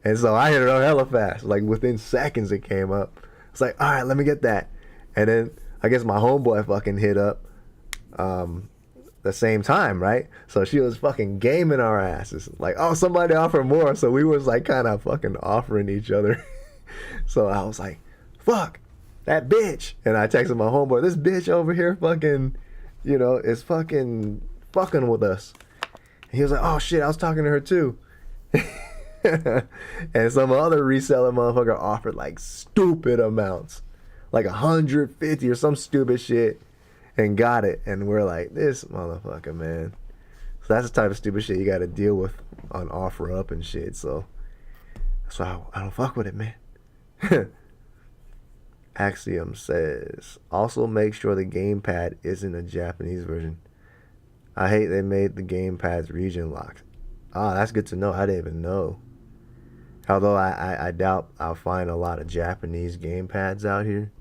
And so I hit it up hella fast. Like within seconds it came up. It's like, all right, let me get that. And then I guess my homeboy fucking hit up the same time, right? So she was fucking gaming our asses. Like, oh, somebody offer more. So we was like kind of fucking offering each other. So I was like, fuck, that bitch. And I texted my homeboy, this bitch over here fucking, is fucking with us. And he was like, oh shit, I was talking to her too. And some other reseller motherfucker offered like stupid amounts, like 150 or some stupid shit, and got it. And we're like, this motherfucker, man. So that's the type of stupid shit you got to deal with on OfferUp and shit. So that's why I don't fuck with it, man. Axiom says, also make sure the gamepad isn't a Japanese version. I hate they made the gamepads region locked. Ah, that's good to know. I didn't even know. Although I doubt I'll find a lot of Japanese gamepads out here.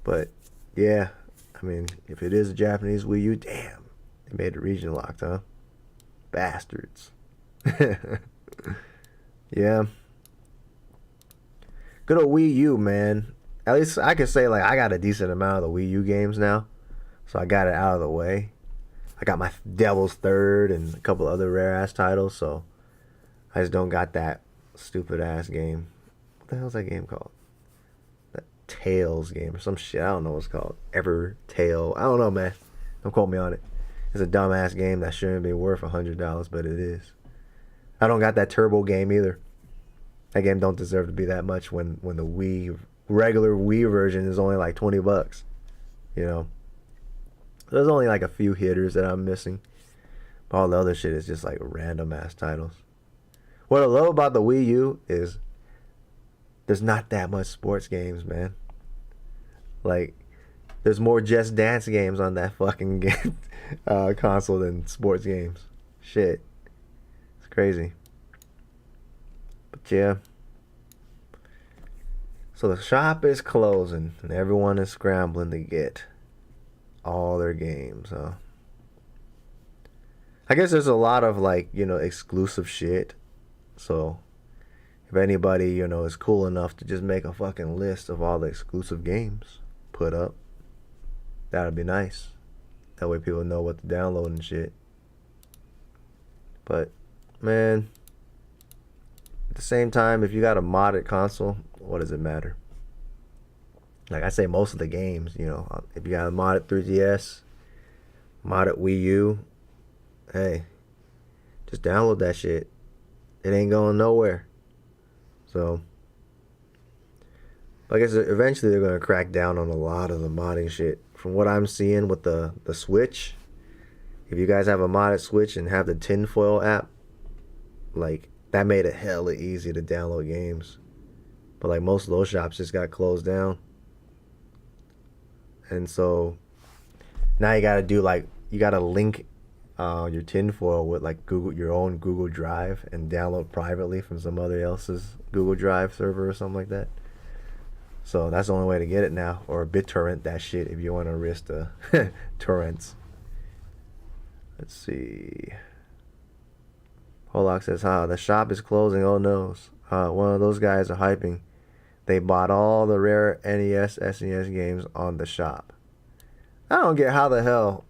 But, yeah. I mean, if it is a Japanese Wii U, damn. They made it region locked, huh? Bastards. Yeah. Good old Wii U, man. At least I can say, like, I got a decent amount of the Wii U games now. So I got it out of the way. I got my Devil's Third and a couple other rare-ass titles, so I just don't got that stupid-ass game. What the hell's that game called? That Tales game or some shit. I don't know what it's called. Evertail. I don't know, man. Don't quote me on it. It's a dumbass game that shouldn't be worth $100, but it is. I don't got that Turbo game either. That game don't deserve to be that much when the regular Wii version is only like $20. There's only like a few hitters that I'm missing. But all the other shit is just like random ass titles. What I love about the Wii U is there's not that much sports games, man. Like, there's more Just Dance games on that fucking game, console than sports games. Shit. It's crazy. But yeah. So the shop is closing and everyone is scrambling to get all their games, huh? I guess there's a lot of like, exclusive shit. So if anybody, is cool enough to just make a fucking list of all the exclusive games put up, that'd be nice. That way people know what to download and shit. But man, at the same time, if you got a modded console, what does it matter? Like I say, most of the games, you know, if you got a modded 3DS, modded Wii U, hey, just download that shit. It ain't going nowhere. So, I guess eventually they're gonna crack down on a lot of the modding shit. From what I'm seeing with the Switch, if you guys have a modded Switch and have the Tinfoil app, like that made it hella easy to download games. But like most of those shops just got closed down. And so now you gotta do like you gotta link your tinfoil with like your own Google Drive and download privately from some other else's Google Drive server or something like that. So that's the only way to get it now, or BitTorrent that shit if you want to risk the torrents. Let's see. Hollock says, the shop is closing. Oh no. One of those guys are hyping. They bought all the rare NES, SNES games on the shop. I don't get how the hell,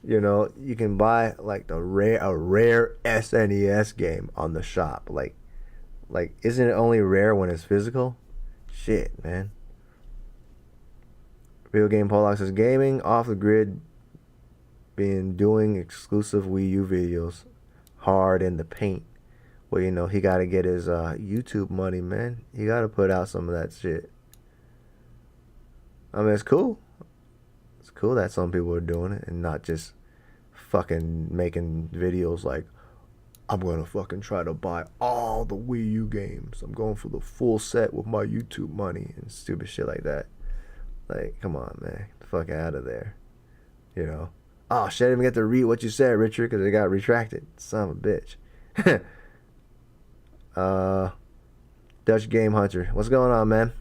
you know, you can buy like a rare SNES game on the shop. Like isn't it only rare when it's physical? Shit, man. Video Game Pollock says, gaming off the grid, doing exclusive Wii U videos, hard in the paint. Well, you know, he got to get his YouTube money, man. He got to put out some of that shit. I mean, it's cool. It's cool that some people are doing it and not just fucking making videos like, I'm going to fucking try to buy all the Wii U games. I'm going for the full set with my YouTube money and stupid shit like that. Like, come on, man. Get the fuck out of there. You know? Oh, shit, I didn't even get to read what you said, Richard, because it got retracted. Son of a bitch. Dutch Game Hunter. What's going on, man?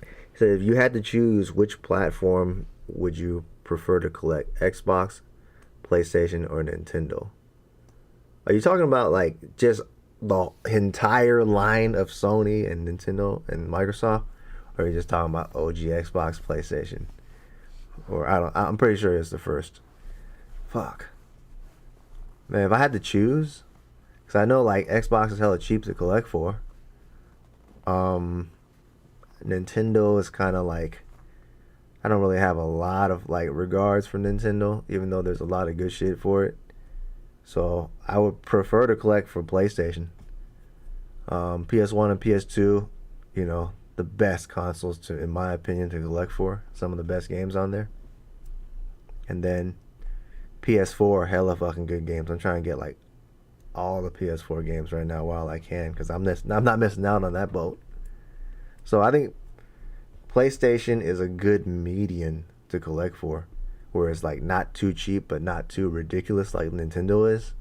He said, if you had to choose, which platform would you prefer to collect? Xbox, PlayStation, or Nintendo? Are you talking about like just the entire line of Sony and Nintendo and Microsoft? Or are you just talking about OG Xbox, PlayStation? Or I'm pretty sure it's the first. Fuck. Man, if I had to choose, because I know like Xbox is hella cheap to collect for. Nintendo is kind of like, I don't really have a lot of like regards for Nintendo, even though there's a lot of good shit for it. So I would prefer to collect for PlayStation. PS1 and PS2, you know, the best consoles to, in my opinion, to collect for. Some of the best games on there. And then PS4, hella fucking good games. I'm trying to get like all the PS4 games right now while I can, because I'm not missing out on that boat. So I think PlayStation is a good median to collect for, where it's like not too cheap but not too ridiculous like Nintendo is.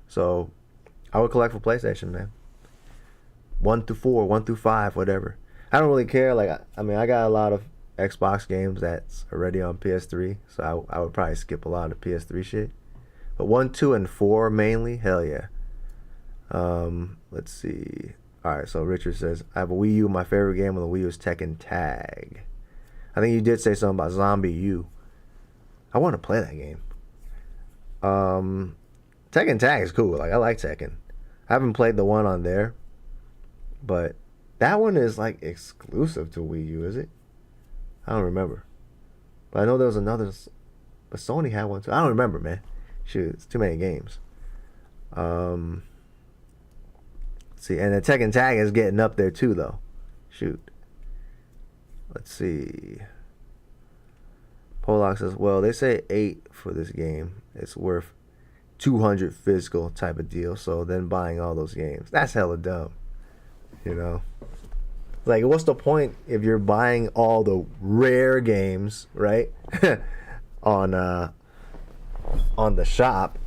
So I would collect for PlayStation, man. 1 through 4, 1 through 5, whatever. I don't really care. Like, I mean, I got a lot of Xbox games that's already on PS3, so I would probably skip a lot of PS3 shit. But 1, 2, and 4 mainly, hell yeah. Let's see. Alright, so Richard says, I have a Wii U. My favorite game on the Wii U is Tekken Tag. I think you did say something about Zombie U. I want to play that game. Tekken Tag is cool. Like, I like Tekken. I haven't played the one on there, but that one is like exclusive to Wii U, is it? I don't remember. But I know there was another, but Sony had one too. I don't remember, man. Shoot, it's too many games. See, and the Tekken Tag is getting up there too, though. Shoot. Let's see. Pollock says, well, they say 8 for this game. It's worth 200 physical type of deal. So then buying all those games. That's hella dumb. You know? Like, what's the point if you're buying all the rare games, right? on the shop,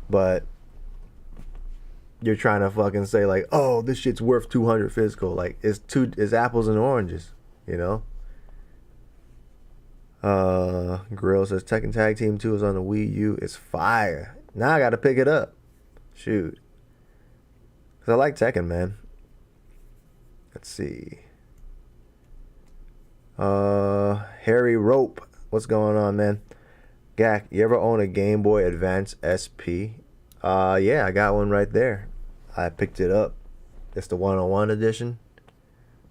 but you're trying to fucking say like, oh, this shit's worth 200 physical. Like, it's apples and oranges, you know? Grill says Tekken Tag Team 2 is on the Wii U. It's fire. Now I gotta pick it up. Shoot. Cause I like Tekken, man. Let's see. Harry Rope. What's going on, man? Gak, you ever own a Game Boy Advance SP? Yeah, I got one right there. I picked it up. It's the 101 edition.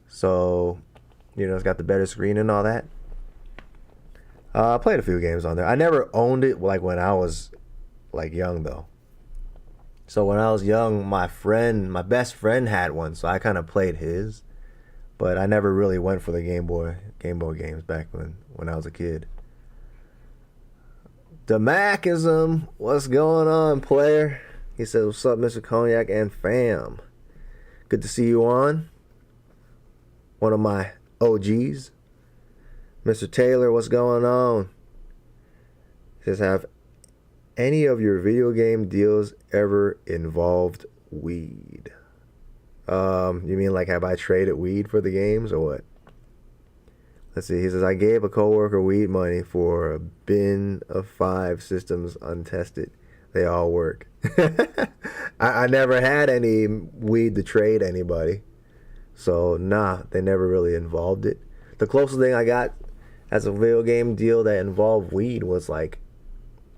So You know, it's got the better screen and all that. I played a few games on there. I never owned it like when I was like young though. So when I was young, my best friend had one, so I kind of played his. But I never really went for the Game Boy games back when I was a kid. Demacism, what's going on, player? He says, "What's up, Mr. Cognac and fam? Good to see you on. One of my OGs. Mr. Taylor, what's going on?" He says, "Have any of your video game deals ever involved weed?" You mean like have I traded weed for the games or what? Let's see. He says, "I gave a coworker weed money for a bin of 5 systems untested. They all work." I never had any weed to trade anybody. So, nah, they never really involved it. The closest thing I got as a video game deal that involved weed was like,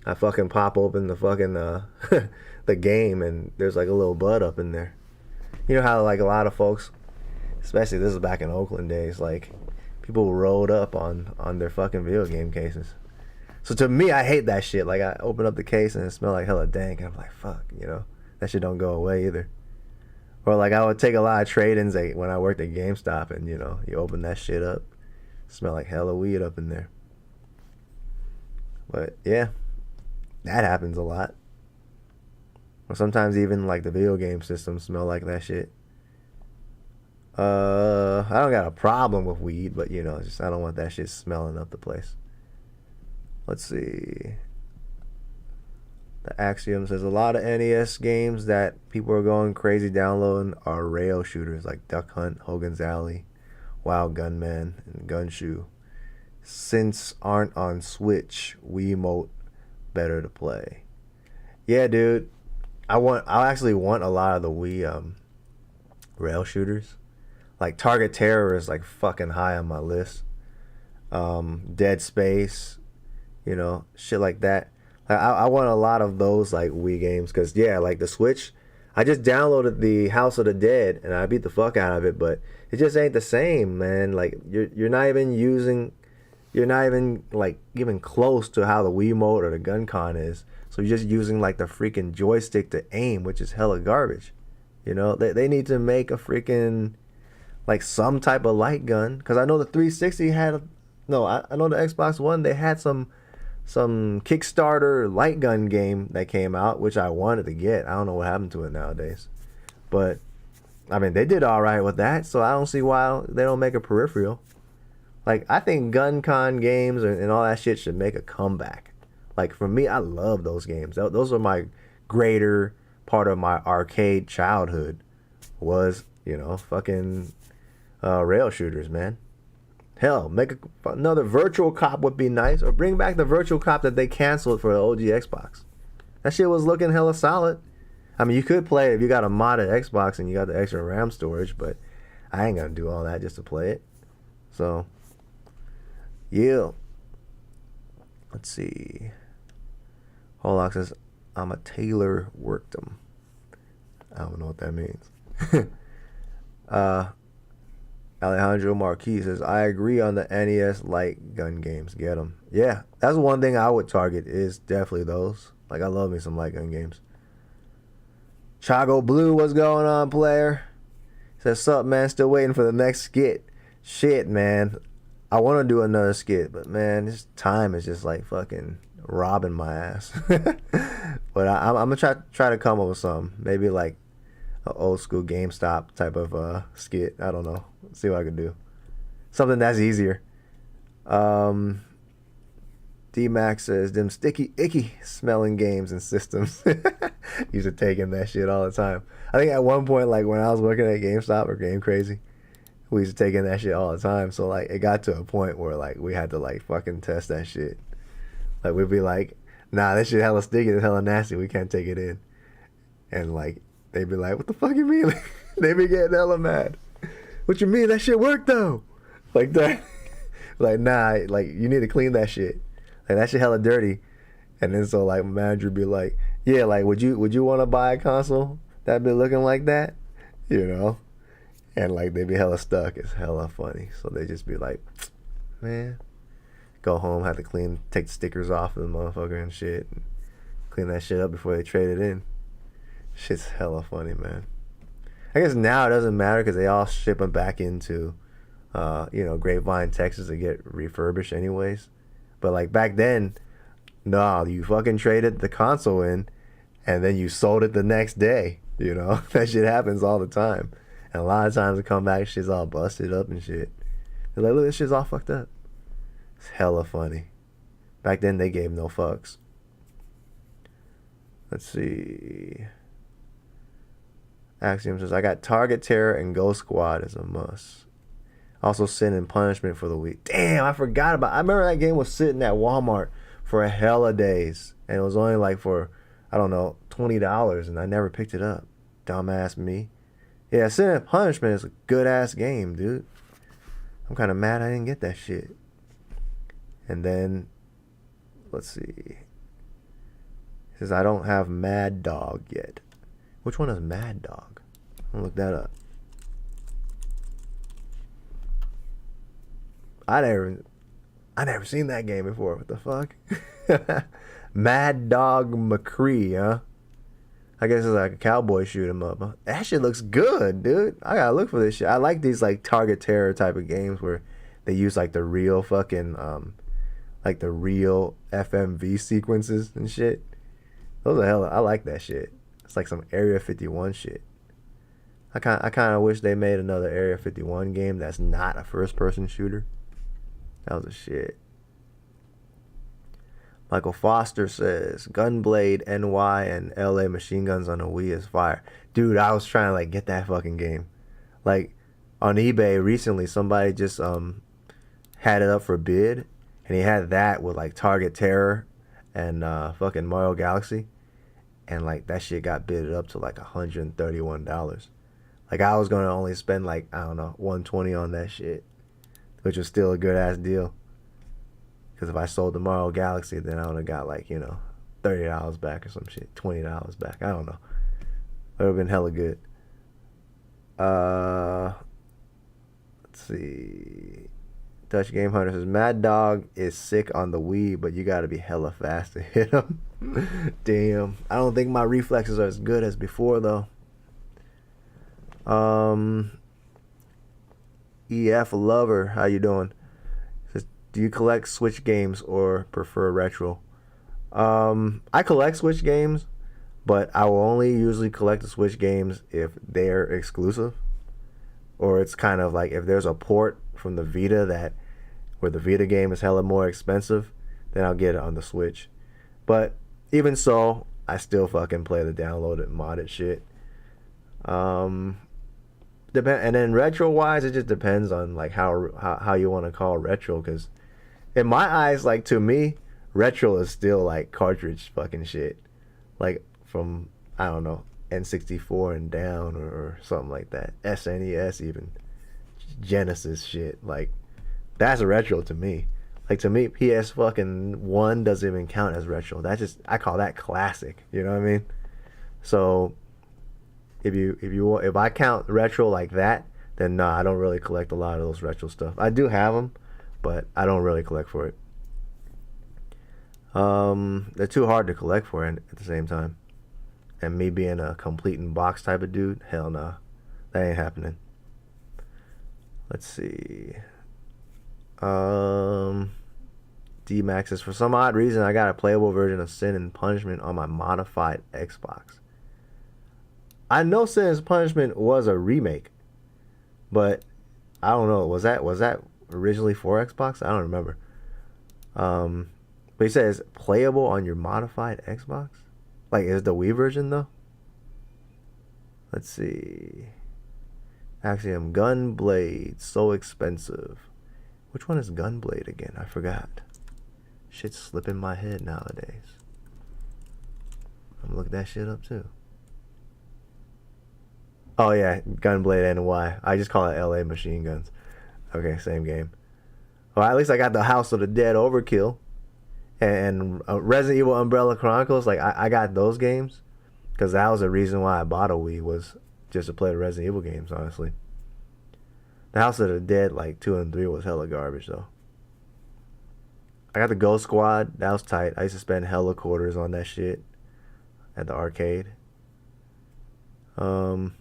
I fucking pop open the fucking, the game and there's like a little bud up in there. You know how like a lot of folks, especially this is back in Oakland days, like people rolled up on their fucking video game cases. So to me, I hate that shit. Like I open up the case and it smell like hella dank. And I'm like, fuck, you know, that shit don't go away either. Or like I would take a lot of trade-ins when I worked at GameStop and, you know, you open that shit up, smell like hella weed up in there. But yeah, that happens a lot. Or sometimes even like the video game systems smell like that shit. I don't got a problem with weed, but you know, just I don't want that shit smelling up the place. Let's see. The Axiom says a lot of NES games that people are going crazy downloading are rail shooters like Duck Hunt, Hogan's Alley, Wild Gunman, and Gunshoe. Since aren't on Switch, Wiimote better to play. Yeah, dude. I actually want a lot of the Wii rail shooters. Like Target Terror is like fucking high on my list. Dead Space, you know, shit like that. Like I want a lot of those like Wii games because yeah, like the Switch. I just downloaded the House of the Dead and I beat the fuck out of it, but it just ain't the same, man. Like you're not even like even close to how the Wiimote or the Gun-Con is. So you're just using like the freaking joystick to aim, which is hella garbage. You know, they need to make a freaking like some type of light gun, because I know the 360 had I know the Xbox One, they had some Kickstarter light gun game that came out, which I wanted to get. I don't know what happened to it nowadays, but I mean they did all right with that, so I don't see why they don't make a peripheral. Like I think Gun-Con games and all that shit should make a comeback. Like for me, I love those games. Those are my greater part of my arcade childhood. Was, you know, fucking rail shooters, man. Hell, make another Virtual Cop would be nice, or bring back the Virtual Cop that they canceled for the OG Xbox. That shit was looking hella solid. I mean, you could play it if you got a modded Xbox and you got the extra RAM storage, but I ain't gonna do all that just to play it. So, yeah. Let's see. Hollock says, "I'm a tailor worked them." I don't know what that means. Alejandro Marquis says, "I agree on the NES light gun games. Get them." Yeah, that's one thing I would target is definitely those. Like, I love me some light gun games. Chago Blue, what's going on, player? Says, "Sup, man? Still waiting for the next skit." Shit, man. I want to do another skit, but man, this time is just like fucking robbing my ass. But I'm gonna try to come up with something. Maybe like an old school GameStop type of skit. I don't know. See what I can do. Something that's easier. D-Max says, "Them sticky, icky smelling games and systems." Used to take in that shit all the time. I think at one point, like when I was working at GameStop or Game Crazy, we used to take in that shit all the time. So like it got to a point where like we had to like fucking test that shit. Like we'd be like, "Nah, this shit hella sticky, it's hella nasty, we can't take it in." And like they'd be like, "What the fuck you mean?" They be getting hella mad. "What you mean? That shit worked though." Like that. Like, nah, like you need to clean that shit. Like that shit hella dirty. And then so like my manager be like, "Yeah, like would you want to buy a console that be looking like that?" You know? And like they be hella stuck. It's hella funny. So they just be like, man, go home, have to take the stickers off of the motherfucker and shit, and clean that shit up before they trade it in. Shit's hella funny, man. I guess now it doesn't matter because they all ship them back into, Grapevine, Texas to get refurbished anyways. But like back then, no, you fucking traded the console in, and then you sold it the next day. That shit happens all the time. And a lot of times they come back, shit's all busted up and shit. They're like, look, this shit's all fucked up. It's hella funny. Back then they gave no fucks. Let's see. Axiom says, I got Target Terror and Ghost Squad as a must. Also Sin and Punishment for the week. Damn, I forgot about I remember that game was sitting at Walmart for a hella days. And it was only like for, I don't know, $20. And I never picked it up. Dumbass me. Yeah, Sin and Punishment is a good ass game, dude. I'm kind of mad I didn't get that shit. And then, let's see. It says, I don't have Mad Dog yet. Which one is Mad Dog? I'm gonna look that up. I never seen that game before. What the fuck? Mad Dog McCree, huh? I guess it's like a cowboy shoot 'em up. Huh? That shit looks good, dude. I gotta look for this shit. I like these like Target Terror type of games where they use like the real fucking like the real FMV sequences and shit. Those are hella. I like that shit. It's like some Area 51 shit. I kind of wish they made another Area 51 game that's not a first-person shooter. That was a shit. Michael Foster says, Gunblade NY and LA Machine Guns on the Wii is fire. Dude, I was trying to like get that fucking game. Like on eBay recently, somebody just had it up for bid, and he had that with like Target Terror and fucking Mario Galaxy. And like that shit got bidded up to like $131. Like I was gonna only spend like, I don't know, $120 on that shit, which was still a good ass deal. Because if I sold the Mario Galaxy, then I would have got like, $30 back or some shit, $20 back. I don't know. It would have been hella good. Let's see. Dutch Game Hunter says, Mad Dog is sick on the Wii, but you gotta be hella fast to hit him. Damn. I don't think my reflexes are as good as before, though. EF Lover, how you doing? Says, do you collect Switch games or prefer retro? I collect Switch games, but I will only usually collect the Switch games if they're exclusive. Or it's kind of like if there's a port from the Vita where the Vita game is hella more expensive, then I'll get it on the Switch. But even so, I still fucking play the downloaded modded shit. And then retro wise, it just depends on like how you want to call retro, because in my eyes, like to me, retro is still like cartridge fucking shit, like from, I don't know, N64 and down or something like that, SNES even, Genesis shit. Like that's a retro to me. Like to me, PS fucking 1 doesn't even count as retro. I call that classic. You know what I mean? So if I count retro like that, then nah, I don't really collect a lot of those retro stuff. I do have them, but I don't really collect for it. They're too hard to collect for at the same time. And me being a complete in box type of dude, hell nah, that ain't happening. Let's see. D-Max says, for some odd reason, I got a playable version of Sin and Punishment on my modified Xbox. I know Sin and Punishment was a remake, but I don't know. Was that originally for Xbox? I don't remember. But he says playable on your modified Xbox. Like, is the Wii version though? Let's see. Axiom Gunblade, so expensive. Which one is Gunblade again? I forgot. Shit's slipping my head nowadays. I'm looking that shit up too. Oh yeah, Gunblade NY. I just call it LA Machine Guns. Okay, same game. Well, at least I got the House of the Dead Overkill and Resident Evil Umbrella Chronicles. Like I got those games because that was the reason why I bought a Wii, was just to play the Resident Evil games, honestly. The House of the Dead, like 2 and 3, was hella garbage though. I got the Ghost Squad. That was tight. I used to spend hella quarters on that shit at the arcade. Dutch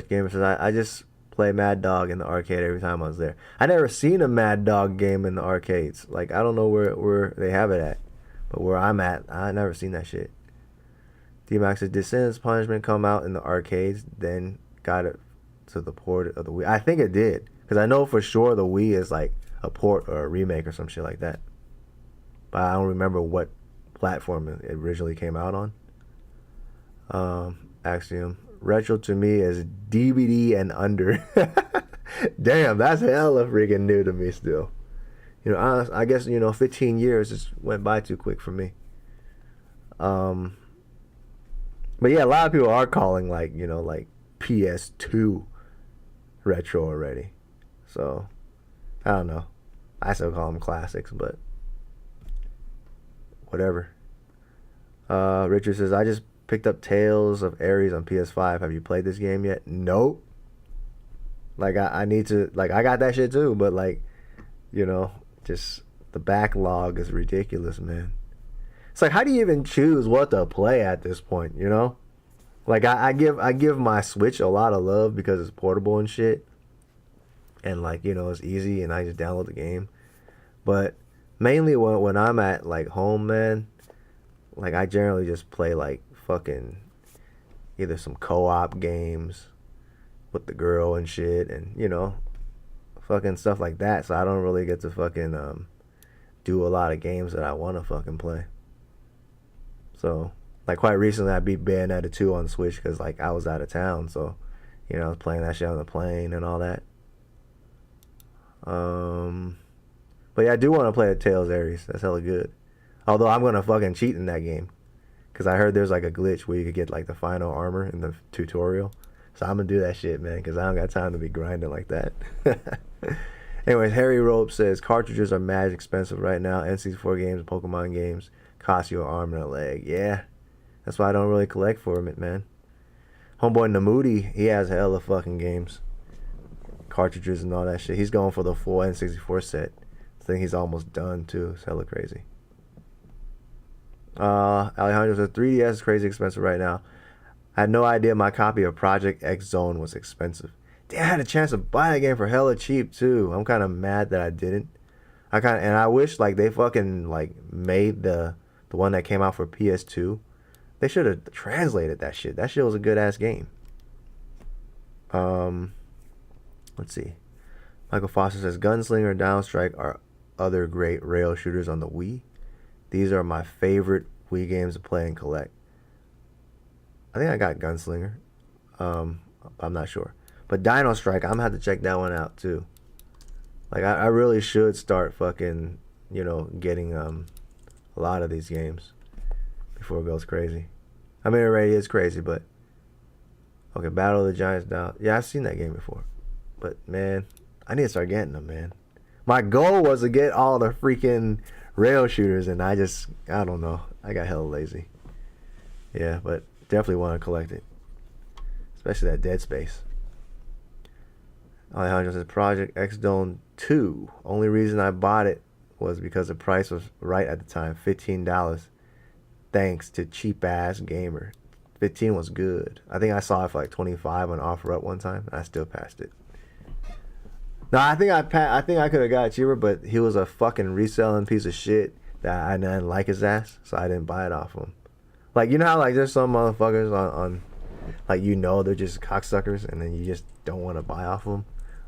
Gamer says, I just play Mad Dog in the arcade every time I was there. I never seen a Mad Dog game in the arcades. Like, I don't know where they have it at. But where I'm at, I never seen that shit. D-Max says, did Sin's Punishment come out in the arcades, then got it to the port of the Wii? I think it did. Because I know for sure the Wii is like a port or a remake or some shit like that. But I don't remember what platform it originally came out on. Axiom. Retro to me is DVD and under. Damn, that's hella freaking new to me still. You know, I guess, 15 years just went by too quick for me. But yeah, a lot of people are calling like PS2 retro already. So, I don't know. I still call them classics, but whatever. Richard says, I just picked up Tales of Ares on PS5. Have you played this game yet? Nope. Like, I need to, like, I got that shit too, but like, just the backlog is ridiculous, man. It's like, how do you even choose what to play at this point, Like, I give my Switch a lot of love because it's portable and shit. And like, it's easy and I just download the game. But mainly when I'm at like home, man, like I generally just play like fucking either some co-op games with the girl and shit and, fucking stuff like that. So I don't really get to fucking do a lot of games that I want to fucking play. So, like quite recently I beat Bayonetta 2 on Switch because like I was out of town. So, I was playing that shit on the plane and all that. But yeah, I do want to play a Tales Ares. That's hella good. Although I'm going to fucking cheat in that game. Because I heard there's like a glitch where you could get like the final armor in the tutorial. So I'm going to do that shit, man. Because I don't got time to be grinding like that. Anyways, Harry Rope says, cartridges are mad expensive right now. N64 games, Pokemon games cost you an arm and a leg. Yeah. That's why I don't really collect for it, man. Homeboy Namudi, he has hella fucking games. Cartridges and all that shit. He's going for the full N64 set. I think he's almost done too. It's hella crazy. Alejandro says 3DS is crazy expensive right now. I had no idea my copy of Project X Zone was expensive. Damn, I had a chance to buy that game for hella cheap too. I'm kind of mad that I didn't. And I wish like they fucking like made the one that came out for PS2. They should have translated that shit. That shit was a good ass game. Let's see. Michael Foster says, Gunslinger and Downstrike are other great rail shooters on the Wii. These are my favorite Wii games to play and collect. I think I got Gunslinger. I'm not sure. But Dino Strike, I'm going to have to check that one out too. Like, I really should start fucking, getting a lot of these games before it goes crazy. I mean, it already is crazy, but... Okay, Battle of the Giants down. Yeah, I've seen that game before. But, man, I need to start getting them, man. My goal was to get all the freaking rail shooters, and I don't know. I got hella lazy. Yeah, but definitely want to collect it. Especially that Dead Space. Alejandro says, Project X Zone 2. Only reason I bought it was because the price was right at the time. $15. Thanks to cheap-ass gamer. 15 was good. I think I saw it for like 25 on OfferUp one time, and I still passed it. No, I think I could have got it cheaper, but he was a fucking reselling piece of shit that I didn't like his ass, so I didn't buy it off him. Like, you know how like there's some motherfuckers on like, they're just cocksuckers, and then you just don't want to buy off them.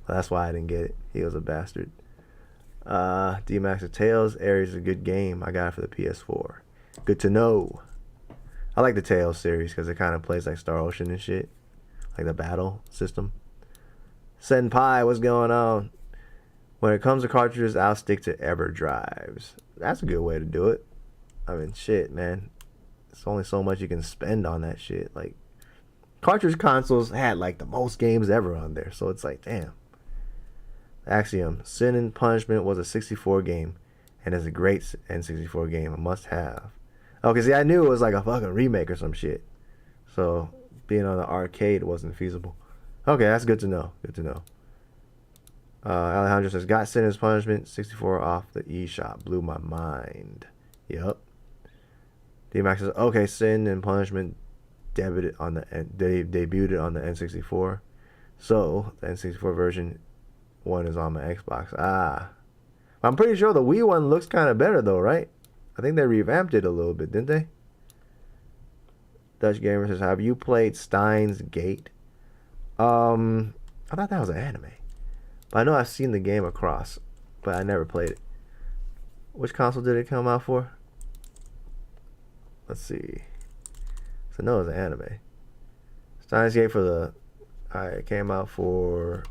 Well, that's why I didn't get it. He was a bastard. D-Max of Tales, Ares is a good game. I got it for the PS4. Good to know. I like the Tales series because it kind of plays like Star Ocean and shit, like the battle system. Senpai, what's going on? When it comes to cartridges, I'll stick to EverDrives. That's a good way to do it. I mean, shit, man. It's only so much you can spend on that shit. Like, cartridge consoles had like the most games ever on there, so it's like, damn. Axiom, Sin and Punishment was a 64 game, and is a great N64 game, a must-have. Oh, cause see, I knew it was like a fucking remake or some shit, so being on the arcade wasn't feasible. Okay, that's good to know. Good to know. Alejandro says, got Sin as punishment, 64 off the eShop. Blew my mind. Yep. D-Max says, okay, Sin and punishment debuted on the they debuted on the N64. So, the N64 version 1 is on my Xbox. Ah. I'm pretty sure the Wii one looks kind of better, though, right? I think they revamped it a little bit, didn't they? Dutch Gamer says, have you played Steins Gate? I thought that was an anime. But I know I've seen the game across, but I never played it. Which console did it come out for? Let's see. So no, it was an anime. Steins Gate for the... Alright, it came out for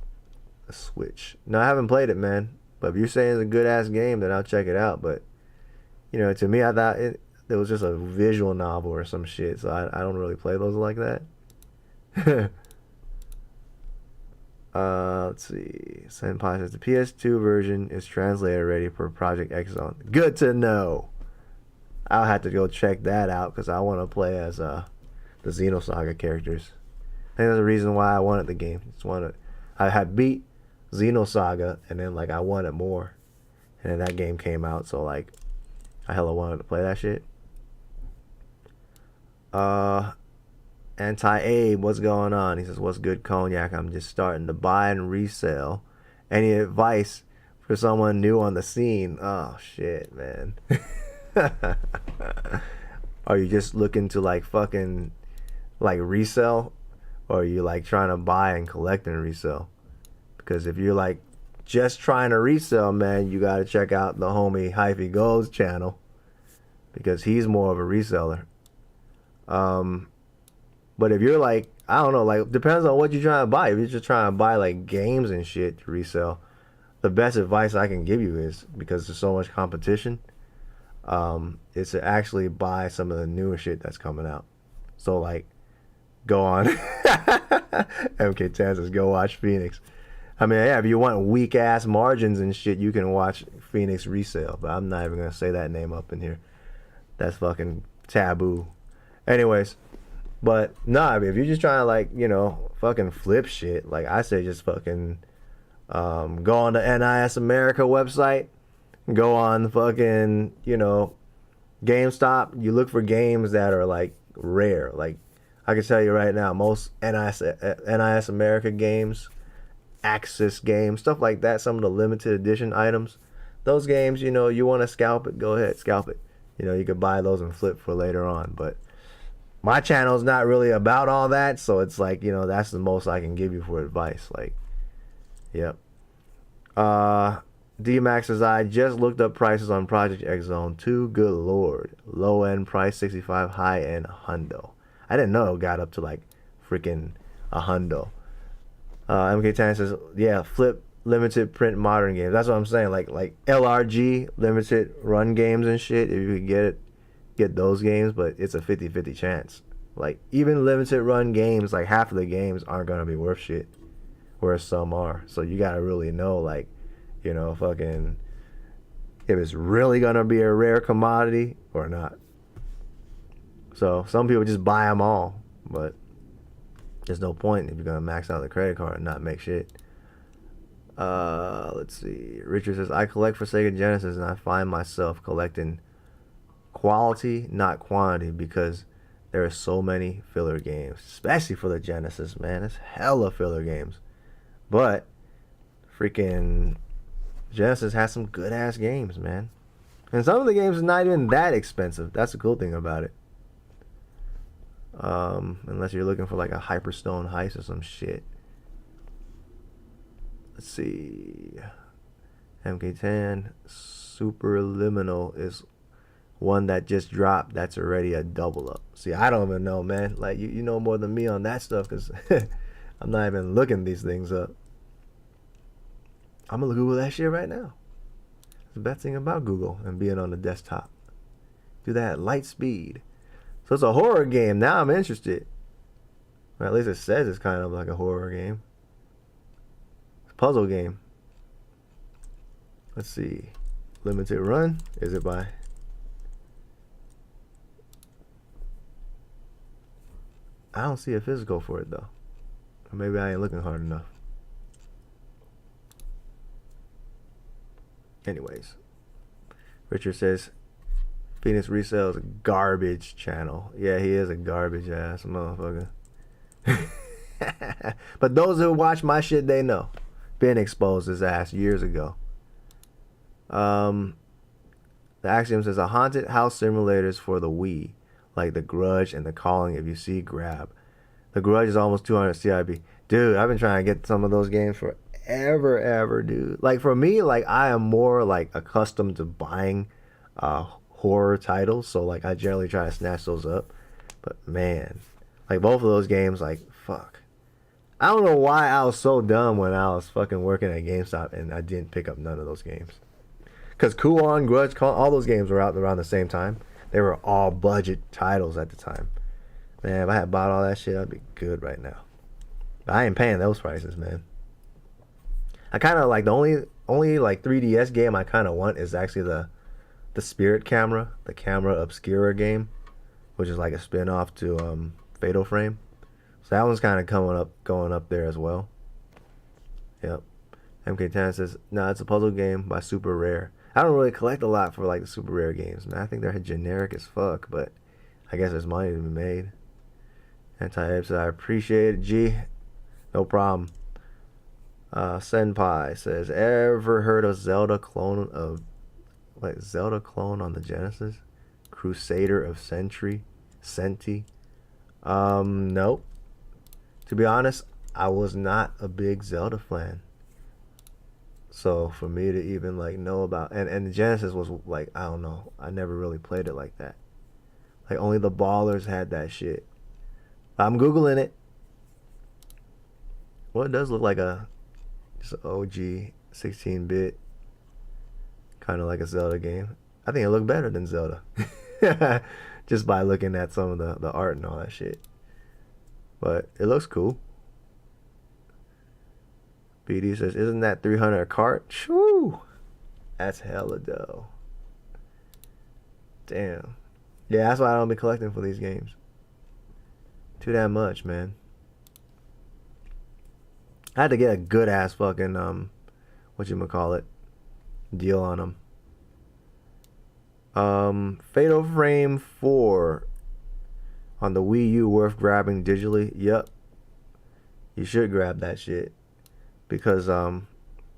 the Switch. No, I haven't played it, man. But if you're saying it's a good-ass game, then I'll check it out. But, you know, to me, I thought it was just a visual novel or some shit. So I don't really play those like that. Let's see. Senpai says the PS2 version is translated already for Project X Zone. Good to know. I'll have to go check that out because I want to play as the Xenosaga characters. I think that's the reason why I wanted the game. I had beat Xenosaga and then like I wanted more, and then that game came out, so like I hella wanted to play that shit. Anti-Abe, what's going on? He says, what's good, Cognac? I'm just starting to buy and resell. Any advice for someone new on the scene? Oh, shit, man. Are you just looking to, like, fucking, like, resell? Or are you, like, trying to buy and collect and resell? Because if you're, like, just trying to resell, man, you got to check out the homie Hyphy Gold's channel. Because he's more of a reseller. But if you're like, I don't know, like, depends on what you're trying to buy. If you're just trying to buy, like, games and shit to resell, the best advice I can give you is, because there's so much competition, is to actually buy some of the newer shit that's coming out. So, like, go on. MK10 says, go watch Phoenix. I mean, yeah, if you want weak-ass margins and shit, you can watch Phoenix resale. But I'm not even going to say that name up in here. That's fucking taboo. Anyways. But, nah, I mean, if you're just trying to, like, you know, fucking flip shit, like, I say just fucking go on the NIS America website, go on the fucking, you know, GameStop, you look for games that are, like, rare. Like, I can tell you right now, most NIS America games, Axis games, stuff like that, some of the limited edition items, those games, you know, you want to scalp it, go ahead, scalp it. You know, you could buy those and flip for later on, but... My channel's not really about all that, so it's like, you know, that's the most I can give you for advice. Like, yep. D-Max says, I just looked up prices on Project X Zone 2. Good lord. Low-end price, 65. High-end, hundo. I didn't know it got up to, like, freaking a hundo. MK10 says, yeah, flip limited print modern games. That's what I'm saying. Like LRG, limited run games and shit, if you could get those games, but it's a 50-50 chance. Like, even limited run games, like, half of the games aren't gonna be worth shit, whereas some are. So you gotta really know, like, you know, fucking, if it's really gonna be a rare commodity or not. So some people just buy them all, but there's no point if you're gonna max out the credit card and not make shit. Let's see. Richard says, I collect for Sega Genesis and I find myself collecting quality, not quantity, because there are so many filler games, especially for the Genesis, man. It's hella filler games. But freaking Genesis has some good ass games, man. And some of the games are not even that expensive. That's the cool thing about it. Unless you're looking for like a Hyperstone Heist or some shit. Let's see. MK10 Superliminal is one that just dropped. That's already a double up. See, I don't even know, man. Like, you know more than me on that stuff, because I'm not even looking these things up. I'm gonna Google that shit right now. That's the best thing about Google and being on the desktop. Do that at light speed. So it's a horror game. Now I'm interested. Or at least it says it's kind of like a horror game. It's a puzzle game. Let's see. Limited run. Is it by... I don't see a physical for it though. Or maybe I ain't looking hard enough. Anyways, Richard says Phoenix Resale is a garbage channel. Yeah, he is a garbage ass motherfucker. But those who watch my shit, they know. Been exposed his ass years ago. The Axiom says a haunted house simulators for the Wii, like The Grudge and The Calling. If you see, grab. The Grudge is almost 200 CIB. Dude, I've been trying to get some of those games forever, dude. Like for me, like I am more like accustomed to buying horror titles, so like I generally try to snatch those up. But man, like both of those games, like fuck. I don't know why I was so dumb when I was fucking working at GameStop and I didn't pick up none of those games. Because Kuon, Grudge, all those games were out around the same time. They were all budget titles at the time. Man, if I had bought all that shit, I'd be good right now. But I ain't paying those prices, man. I kind of like the only like 3DS game I kind of want is actually the Spirit Camera, the Camera Obscura game, which is like a spin-off to Fatal Frame. So that one's kind of going up there as well. Yep. MK10 says, no, it's a puzzle game by Super Rare. I don't really collect a lot for like the Super Rare games, man. I think they're generic as fuck, but I guess there's money to be made. Anti-Ape says, I appreciate it, G. No problem. Senpai says, ever heard of Zelda clone on the Genesis? Crusader of Senti? Nope. To be honest, I was not a big Zelda fan. So for me to even like know about and the Genesis was like, I don't know, I never really played it like that. Like only the ballers had that shit. I'm Googling it. Well, it does look like just an OG 16-bit kind of like a Zelda game. I think it looked better than Zelda. Just by looking at some of the art and all that shit. But it looks cool. BD says, isn't that 300 a cart? Shoo! That's hella dough. Damn. Yeah, that's why I don't be collecting for these games. Too damn much, man. I had to get a good ass fucking whatchamacallit deal on them. Fatal Frame 4 on the Wii U worth grabbing digitally. Yep. You should grab that shit. Because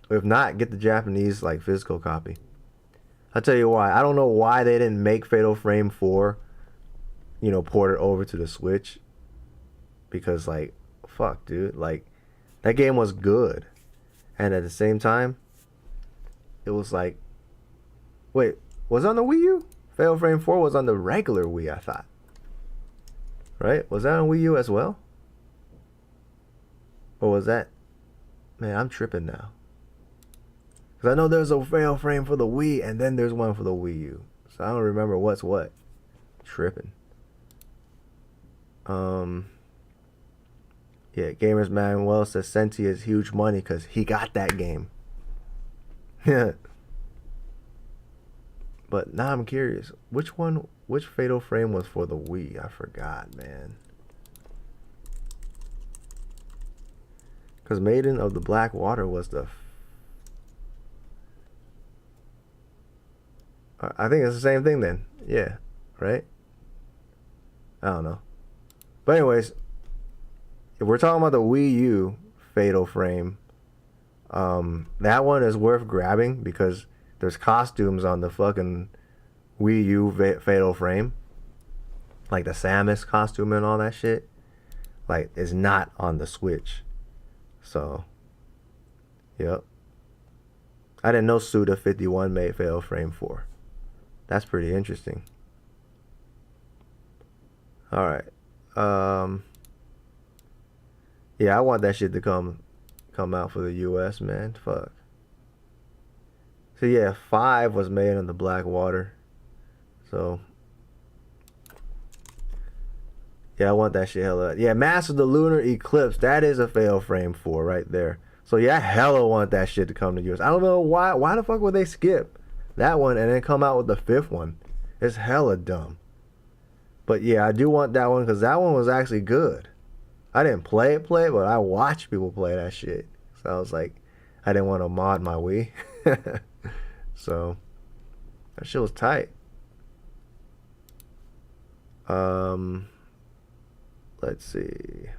if not, get the Japanese like physical copy. I'll tell you why. I don't know why they didn't make Fatal Frame 4, port it over to the Switch. Because like, fuck, dude. Like, that game was good. And at the same time, it was like, wait, was it on the Wii U? Fatal Frame 4 was on the regular Wii, I thought. Right? Was that on Wii U as well? Or was that... Man, I'm tripping now. Because I know there's a Fatal Frame for the Wii, and then there's one for the Wii U. So I don't remember what's what. Tripping. Yeah, Gamers Manuel says Senti is huge money because he got that game. But now I'm curious. Which Fatal Frame was for the Wii? I forgot, man. Because Maiden of the Black Water was the... I think it's the same thing then. Yeah. Right? I don't know. But anyways, if we're talking about the Wii U Fatal Frame, that one is worth grabbing because there's costumes on the fucking Wii U Fatal Frame. Like the Samus costume and all that shit. Like, it's not on the Switch. So, yep. I didn't know Suda51 made Fatal Frame 4. That's pretty interesting. Alright. Yeah, I want that shit to come out for the US, man. Fuck. So yeah, 5 was made on the Black Water. So yeah, I want that shit hella. Yeah, Master of the Lunar Eclipse. That is a Fatal Frame 4 right there. So yeah, I hella want that shit to come to US. I don't know why. Why the fuck would they skip that one and then come out with the 5th one? It's hella dumb. But yeah, I do want that one because that one was actually good. I didn't play it, but I watched people play that shit. So I was like, I didn't want to mod my Wii. So that shit was tight. Let's see.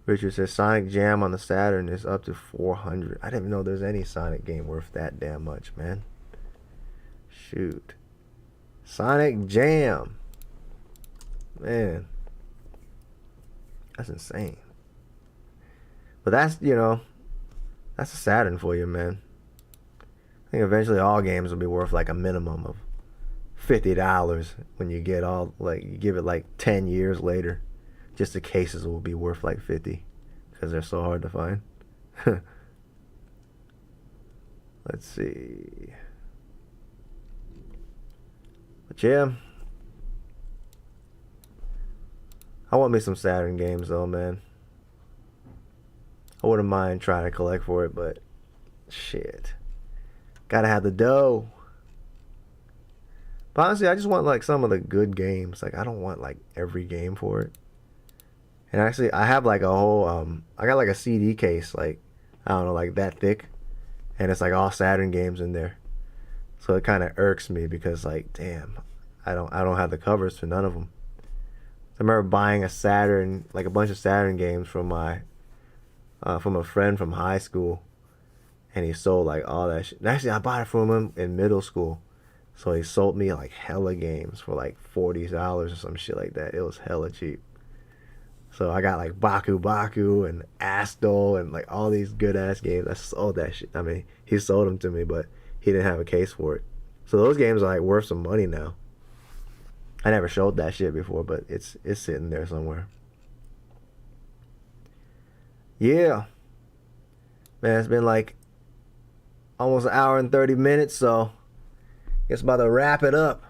Richard says Sonic Jam on the Saturn is up to 400. I didn't even know there's any Sonic game worth that damn much, man. Shoot. Sonic Jam. Man. That's insane. But that's, you know, that's a Saturn for you, man. I think eventually all games will be worth like a minimum of $50 when you get all, like, you give it like 10 years later. Just the cases will be worth like 50 because they're so hard to find. Let's see. But yeah, I want me some Saturn games though, man. I wouldn't mind trying to collect for it, but shit, gotta have the dough. But honestly, I just want like some of the good games. Like I don't want like every game for it. And actually, I have like a whole, I got like a CD case, like, I don't know, like that thick. And it's like all Saturn games in there. So it kind of irks me because like, damn, I don't have the covers for none of them. I remember buying a Saturn, like a bunch of Saturn games from from a friend from high school. And he sold like all that shit. Actually, I bought it from him in middle school. So he sold me like hella games for like $40 or some shit like that. It was hella cheap. So I got like Baku Baku and Astal and like all these good ass games. I sold that shit. I mean, he sold them to me, but he didn't have a case for it. So those games are like worth some money now. I never showed that shit before, but it's sitting there somewhere. Yeah. Man, it's been like almost an hour and 30 minutes, so guess about to wrap it up.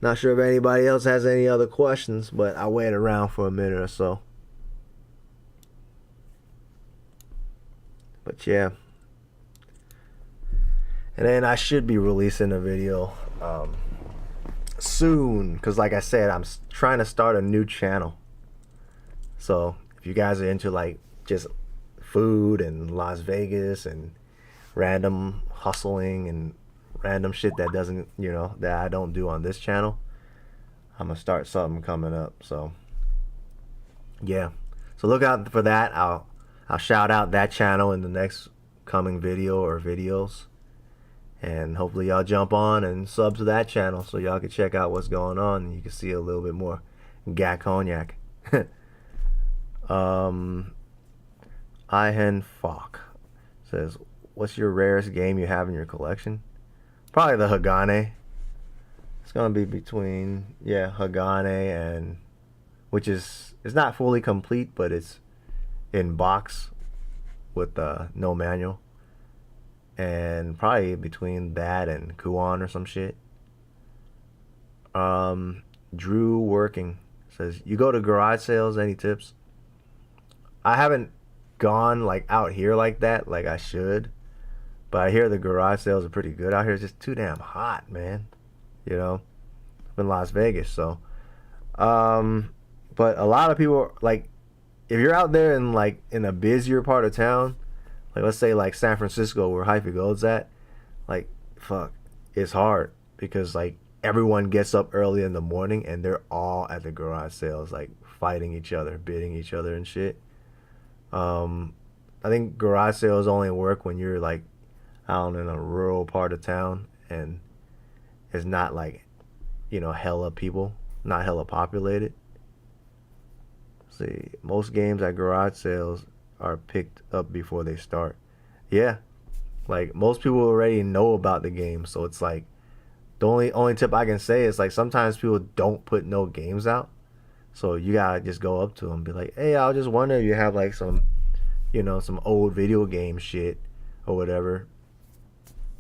Not sure if anybody else has any other questions, but I'll wait around for a minute or so. But yeah. And then I should be releasing a video soon, because like I said, I'm trying to start a new channel. So if you guys are into like just food and Las Vegas and random hustling and random shit that doesn't, you know, that I don't do on this channel, I'm gonna start something coming up. So yeah, so look out for that. I'll shout out that channel in the next coming video or videos, and hopefully y'all jump on and sub to that channel so y'all can check out what's going on and you can see a little bit more Gat Cognac. Ihan Falk says, what's your rarest game you have in your collection? Probably the Hagane. It's gonna be between, yeah, Hagane and, which is, it's not fully complete, but it's in box with no manual. And probably between that and Kuan or some shit. Drew Working says, you go to garage sales, any tips? I haven't gone like out here like that, like I should. But I hear the garage sales are pretty good out here. It's just too damn hot, man. You know, I'm in Las Vegas, so. But a lot of people, like, if you're out there in like in a busier part of town, like let's say like San Francisco where Hyphy Gold's at, like, fuck, it's hard because like everyone gets up early in the morning and they're all at the garage sales, like fighting each other, bidding each other and shit. I think garage sales only work when you're like out in a rural part of town and it's not like, you know, hella people, not hella populated. See, most games at garage sales are picked up before they start. Yeah, like most people already know about the game, so it's like the only tip I can say is like sometimes people don't put no games out, so you gotta just go up to them and be like, hey, I was just wondering if you have like some, you know, some old video game shit or whatever,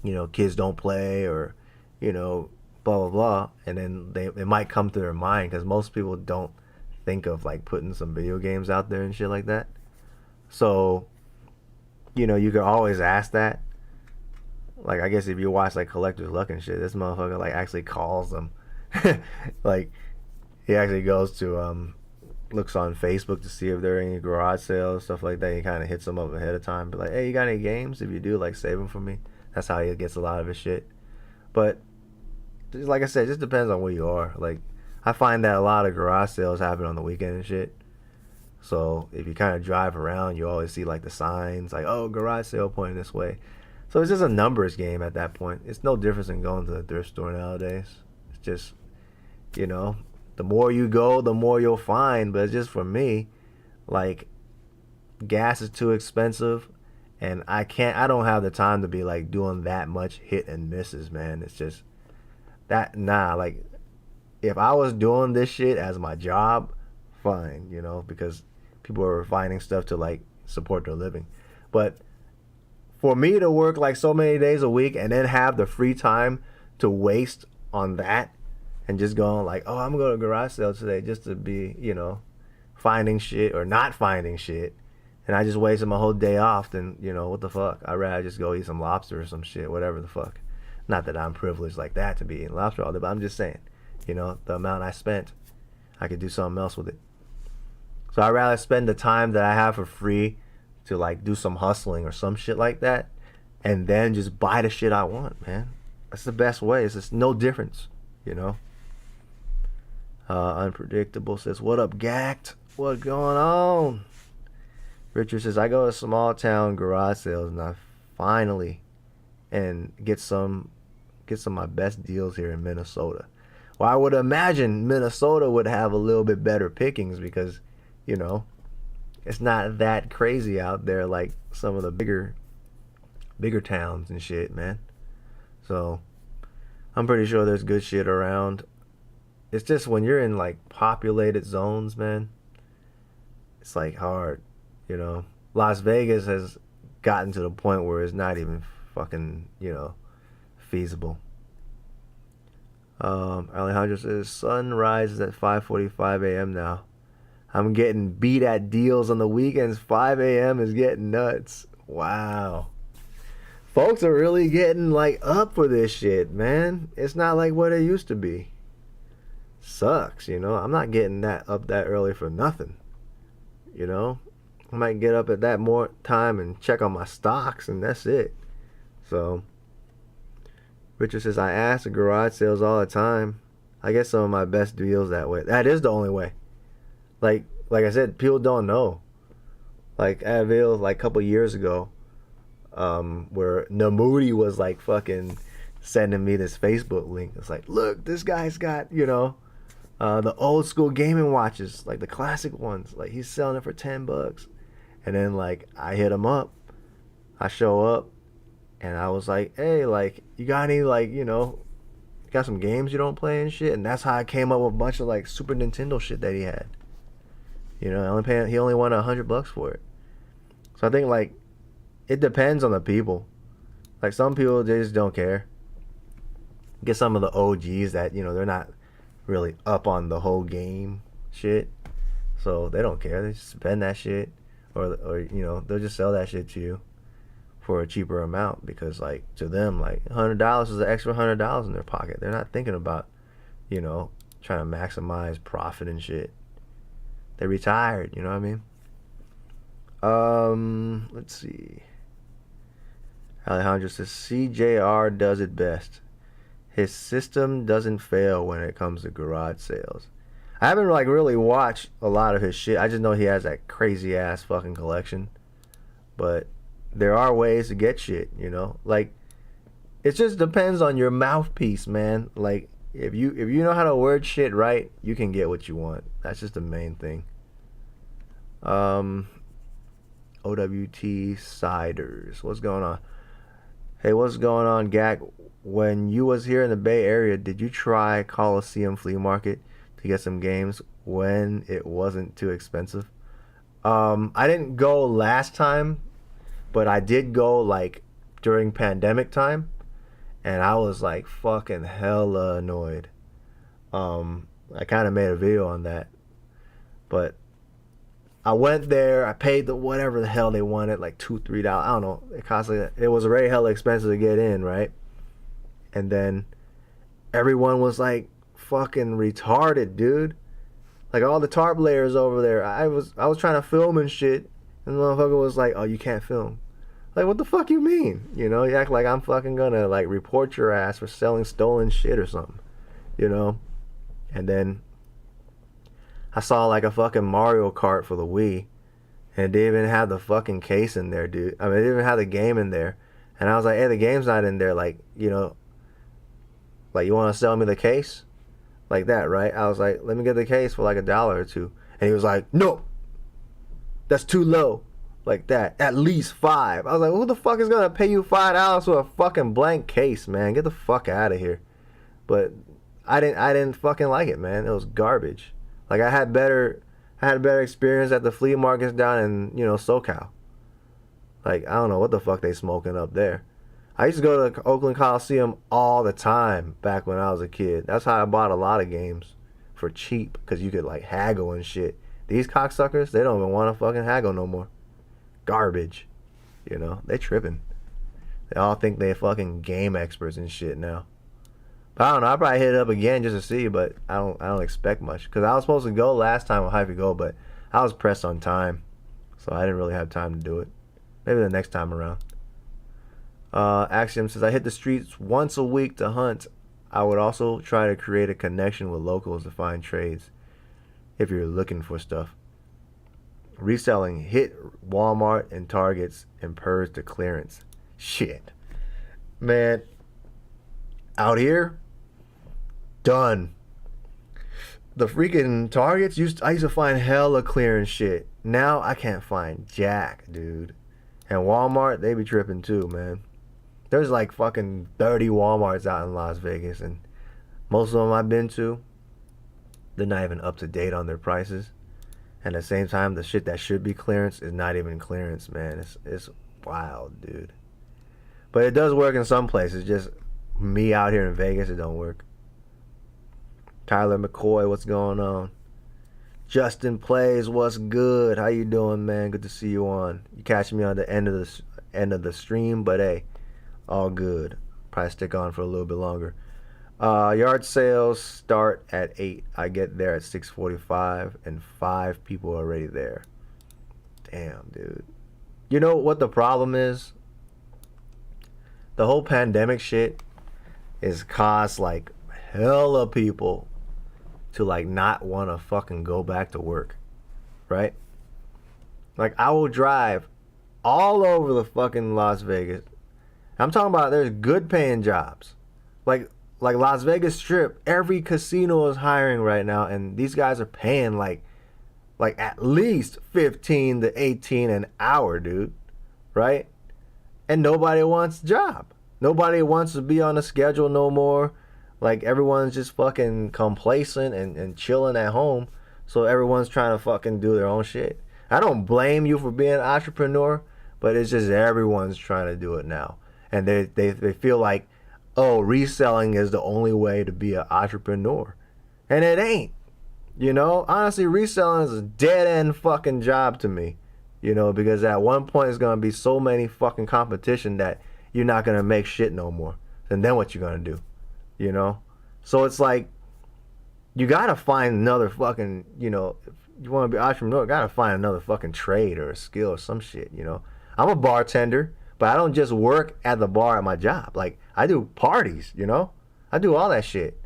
you know, kids don't play, or, you know, blah blah blah, and then it might come to their mind because most people don't think of like putting some video games out there and shit like that. So, you know, you could always ask that. Like, I guess if you watch like Collector's Luck and shit, this motherfucker like actually calls them. Like, he actually goes to looks on Facebook to see if there are any garage sales, stuff like that. He kind of hits them up ahead of time, but like, hey, you got any games? If you do, like, save them for me. That's how he gets a lot of his shit. But just like I said, it just depends on where you are. Like, I find that a lot of garage sales happen on the weekend and shit. So if you kind of drive around, you always see like the signs, like, oh, garage sale pointing this way. So it's just a numbers game at that point. It's no difference in going to the thrift store nowadays. It's just, you know, the more you go, the more you'll find. But it's just for me, like, gas is too expensive, and I don't have the time to be like doing that much hit and misses, man. It's just that, like, if I was doing this shit as my job, fine, you know, because people are finding stuff to like support their living. But for me to work like so many days a week and then have the free time to waste on that and just going like, oh, I'm going to garage sale today just to be, you know, finding shit or not finding shit, and I just wasted my whole day off, then, you know, what the fuck? I'd rather just go eat some lobster or some shit, whatever the fuck. Not that I'm privileged like that to be eating lobster all day, but I'm just saying, you know, the amount I spent, I could do something else with it. So I'd rather spend the time that I have for free to like do some hustling or some shit like that, and then just buy the shit I want, man. That's the best way. It's just no difference, you know. Unpredictable says, what up, Gacked? What going on? Richard says, I go to small town garage sales and I finally and get some of my best deals here in Minnesota. Well, I would imagine Minnesota would have a little bit better pickings because, you know, it's not that crazy out there like some of the bigger towns and shit, man. So I'm pretty sure there's good shit around. It's just when you're in like populated zones, man, it's like hard, you know. Las Vegas has gotten to the point where it's not even fucking, you know, feasible. Alejandro says, sun rises at 5:45 a.m. now. I'm getting beat at deals on the weekends. 5 a.m. is getting nuts. Wow. Folks are really getting like up for this shit, man. It's not like what it used to be. Sucks, you know. I'm not getting that up that early for nothing. You know, I might get up at that more time and check on my stocks, and that's it. So Richard says, I ask the garage sales all the time. I get some of my best deals that way. That is the only way. Like I said, people don't know. Like at Ville, like a couple years ago, where Namudi was like fucking sending me this Facebook link. It's like, look, this guy's got, you know, the old school gaming watches, like the classic ones. Like he's selling it for $10. And then like I hit him up. I show up and I was like, hey, like, you got any, like, you know, got some games you don't play and shit? And that's how I came up with a bunch of like Super Nintendo shit that he had. You know, he only wanted $100 for it. So I think like it depends on the people. Like some people, they just don't care. Get some of the OGs that, you know, they're not really up on the whole game shit, so they don't care. They just spend that shit, or you know, they'll just sell that shit to you for a cheaper amount because like to them, like $100 is an extra $100 in their pocket. They're not thinking about, you know, trying to maximize profit and shit. They're retired, you know what I mean? Let's see. Alejandro says CJR does it best. His system doesn't fail when it comes to garage sales. I haven't like really watched a lot of his shit. I just know he has that crazy ass fucking collection. But there are ways to get shit, you know? Like, it just depends on your mouthpiece, man. Like, if you know how to word shit right, you can get what you want. That's just the main thing. OWT Ciders. What's going on? Hey, what's going on, Gak? When you was here in the Bay Area, did you try Coliseum Flea Market to get some games when it wasn't too expensive? I didn't go last time, but I did go like during pandemic time, and I was like fucking hella annoyed. I kind of made a video on that, but I went there. I paid the whatever the hell they wanted, like $2-3. I don't know. It was already hella expensive to get in, right? And then everyone was like fucking retarded, dude. Like all the tarp layers over there. I was trying to film and shit, and the motherfucker was like, "Oh, you can't film." Like, what the fuck you mean? You know, you act like I'm fucking gonna like report your ass for selling stolen shit or something. You know? And then I saw like a fucking Mario Kart for the Wii, and it didn't even have the fucking case in there, dude. I mean, it didn't even have the game in there. And I was like, hey, the game's not in there. Like, you know, like you want to sell me the case? Like that, right? I was like, let me get the case for like $1 or two. And he was like, no, that's too low. Like that, at least 5. I was like, who the fuck is gonna pay you $5 for a fucking blank case, man? Get the fuck out of here. But I didn't fucking like it, man. It was garbage. Like I had a better experience at the flea markets down in, you know, SoCal. Like, I don't know what the fuck they smoking up there. I used to go to Oakland Coliseum all the time back when I was a kid. That's how I bought a lot of games for cheap, because you could like haggle and shit. These cocksuckers, they don't even want to fucking haggle no more. Garbage. You know, they tripping. They all think they fucking game experts and shit now. But I don't know, I'll probably hit it up again just to see, but I don't expect much. Because I was supposed to go last time with Hyphy Go, but I was pressed on time. So I didn't really have time to do it. Maybe the next time around. Axiom says, I hit the streets once a week to hunt. I would also try to create a connection with locals to find trades if you're looking for stuff. Reselling, hit Walmart and Targets and purge to clearance. Shit. Man, out here, done. The freaking Targets, I used to find hella clearance shit. Now I can't find jack, dude. And Walmart, they be tripping too, man. There's like fucking 30 Walmarts out in Las Vegas, and most of them I've been to, they're not even up to date on their prices. And at the same time, the shit that should be clearance is not even clearance, man. It's wild, dude. But it does work in some places. Just me out here in Vegas, it don't work. Tyler McCoy, what's going on? Justin Plays, what's good? How you doing, man? Good to see you on. You catch me on the end of the stream, but hey, all good. Probably stick on for a little bit longer. Yard sales start at 8. I get there at 6:45, and 5 people are already there. Damn, dude. You know what the problem is? The whole pandemic shit is caused like hella people to like not want to fucking go back to work, right? Like I will drive all over the fucking Las Vegas. I'm talking about there's good paying jobs. Like Las Vegas Strip, every casino is hiring right now, and these guys are paying like at least 15 to 18 an hour, dude. Right? And nobody wants a job. Nobody wants to be on a schedule no more. Like everyone's just fucking complacent and chilling at home. So everyone's trying to fucking do their own shit. I don't blame you for being an entrepreneur, but it's just everyone's trying to do it now. And they feel like, oh, reselling is the only way to be an entrepreneur. And it ain't. You know, honestly, reselling is a dead end fucking job to me. You know, because at one point it's gonna be so many fucking competition that you're not gonna make shit no more. And then what you gonna do? You know? So it's like you gotta find another fucking, you know, if you wanna be an entrepreneur, you gotta find another fucking trade or a skill or some shit, you know. I'm a bartender, but I don't just work at the bar at my job. Like I do parties, you know? I do all that shit.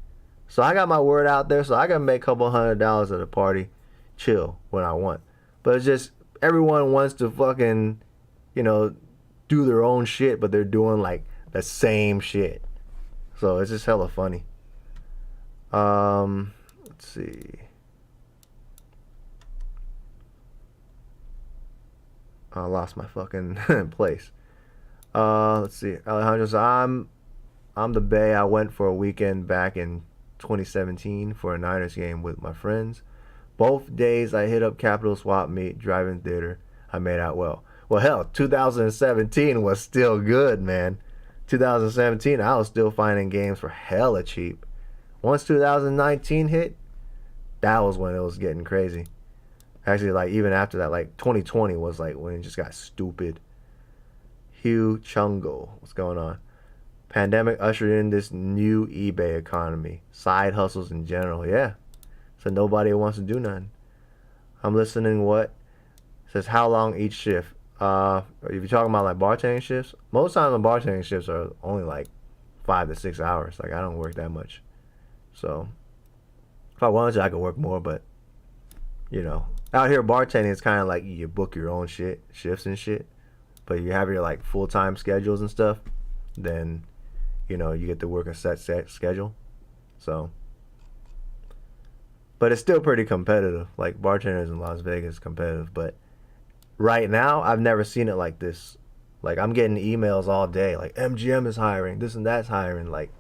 So I got my word out there, so I can make a couple $100 at a party, chill when I want. But it's just everyone wants to fucking, you know, do their own shit, but they're doing like the same shit. So it's just hella funny. Let's see. I lost my fucking place. Let's see. Alejandro says, I'm the Bay. I went for a weekend back in 2017 for a Niners game with my friends. Both days I hit up Capital Swap Meet, drive-in theater. I made out well. Well, hell, 2017 was still good, man. 2017, I was still finding games for hella cheap. Once 2019 hit, that was when it was getting crazy. Actually, like, even after that, like, 2020 was, like, when it just got stupid. Hugh Chungo, what's going on? Pandemic ushered in this new eBay economy. Side hustles in general, yeah. So nobody wants to do nothing. I'm listening what? It says how long each shift. If you're talking about like bartending shifts, most times the bartending shifts are only like 5 to 6 hours. Like I don't work that much. So if I wanted to, I could work more, but you know, out here bartending is kind of like you book your own shifts and shit. But you have your like full-time schedules and stuff, then you know you get to work a set schedule. So, but it's still pretty competitive. Like bartenders in Las Vegas is competitive, but right now I've never seen it like this. Like I'm getting emails all day, like MGM is hiring, this and that's hiring. Like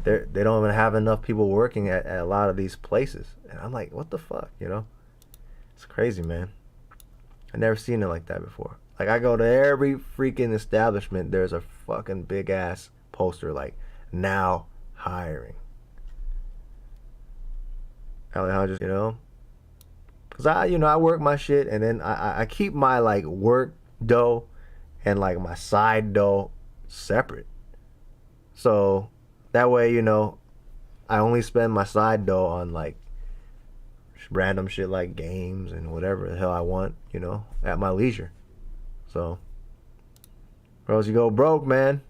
they don't even have enough people working at a lot of these places, and I'm like, what the fuck, you know? It's crazy, man. I never seen it like that before. Like I go to every freaking establishment, there's a fucking big ass poster like now hiring. Alejandro, you know, cause I work my shit and then I keep my like work dough and like my side dough separate. So that way, you know, I only spend my side dough on like random shit like games and whatever the hell I want, you know, at my leisure. So, or else you go broke, man.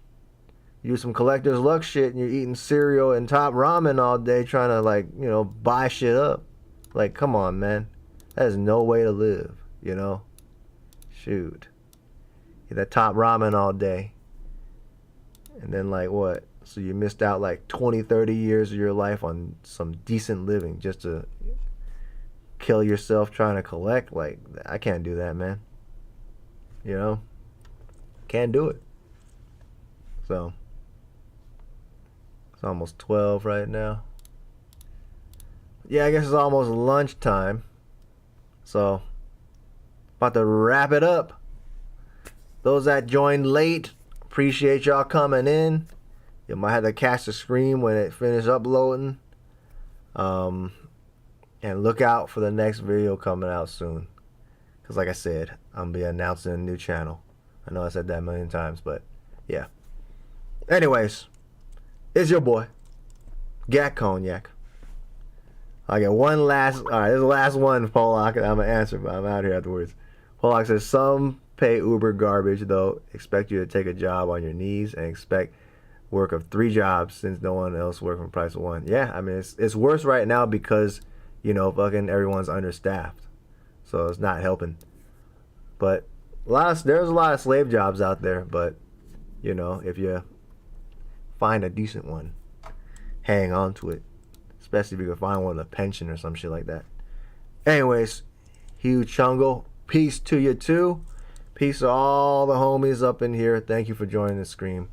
You do some collector's luck shit and you're eating cereal and top ramen all day trying to like, you know, buy shit up. Like, come on, man. That is no way to live, you know? Shoot. Eat that top ramen all day. And then like what? So you missed out like 20, 30 years of your life on some decent living just to kill yourself trying to collect. Like, I can't do that, man. You know? Can't do it. So, it's almost 12 right now. Yeah, I guess it's almost lunchtime. So, about to wrap it up. Those that joined late, appreciate y'all coming in. You might have to catch the screen when it finishes uploading. And look out for the next video coming out soon. Because like I said, I'm going to be announcing a new channel. I know I said that a million times, but yeah. Anyways, it's your boy, Gat Cognac. I get one last, alright, this is the last one, Pollock, and I'm going to answer, but I'm out here afterwards. Pollock says, some pay Uber garbage, though, expect you to take a job on your knees and expect work of 3 jobs since no one else works for the price of 1. Yeah, I mean, it's worse right now because, you know, fucking everyone's understaffed. So it's not helping. But there's a lot of slave jobs out there, but, you know, if you find a decent one, hang on to it. Especially if you can find one with a pension or some shit like that. Anyways, huge chungo. Peace to you too. Peace to all the homies up in here. Thank you for joining the stream.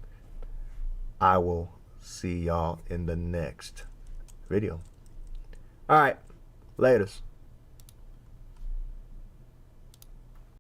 I will see y'all in the next video. Alright. Laters.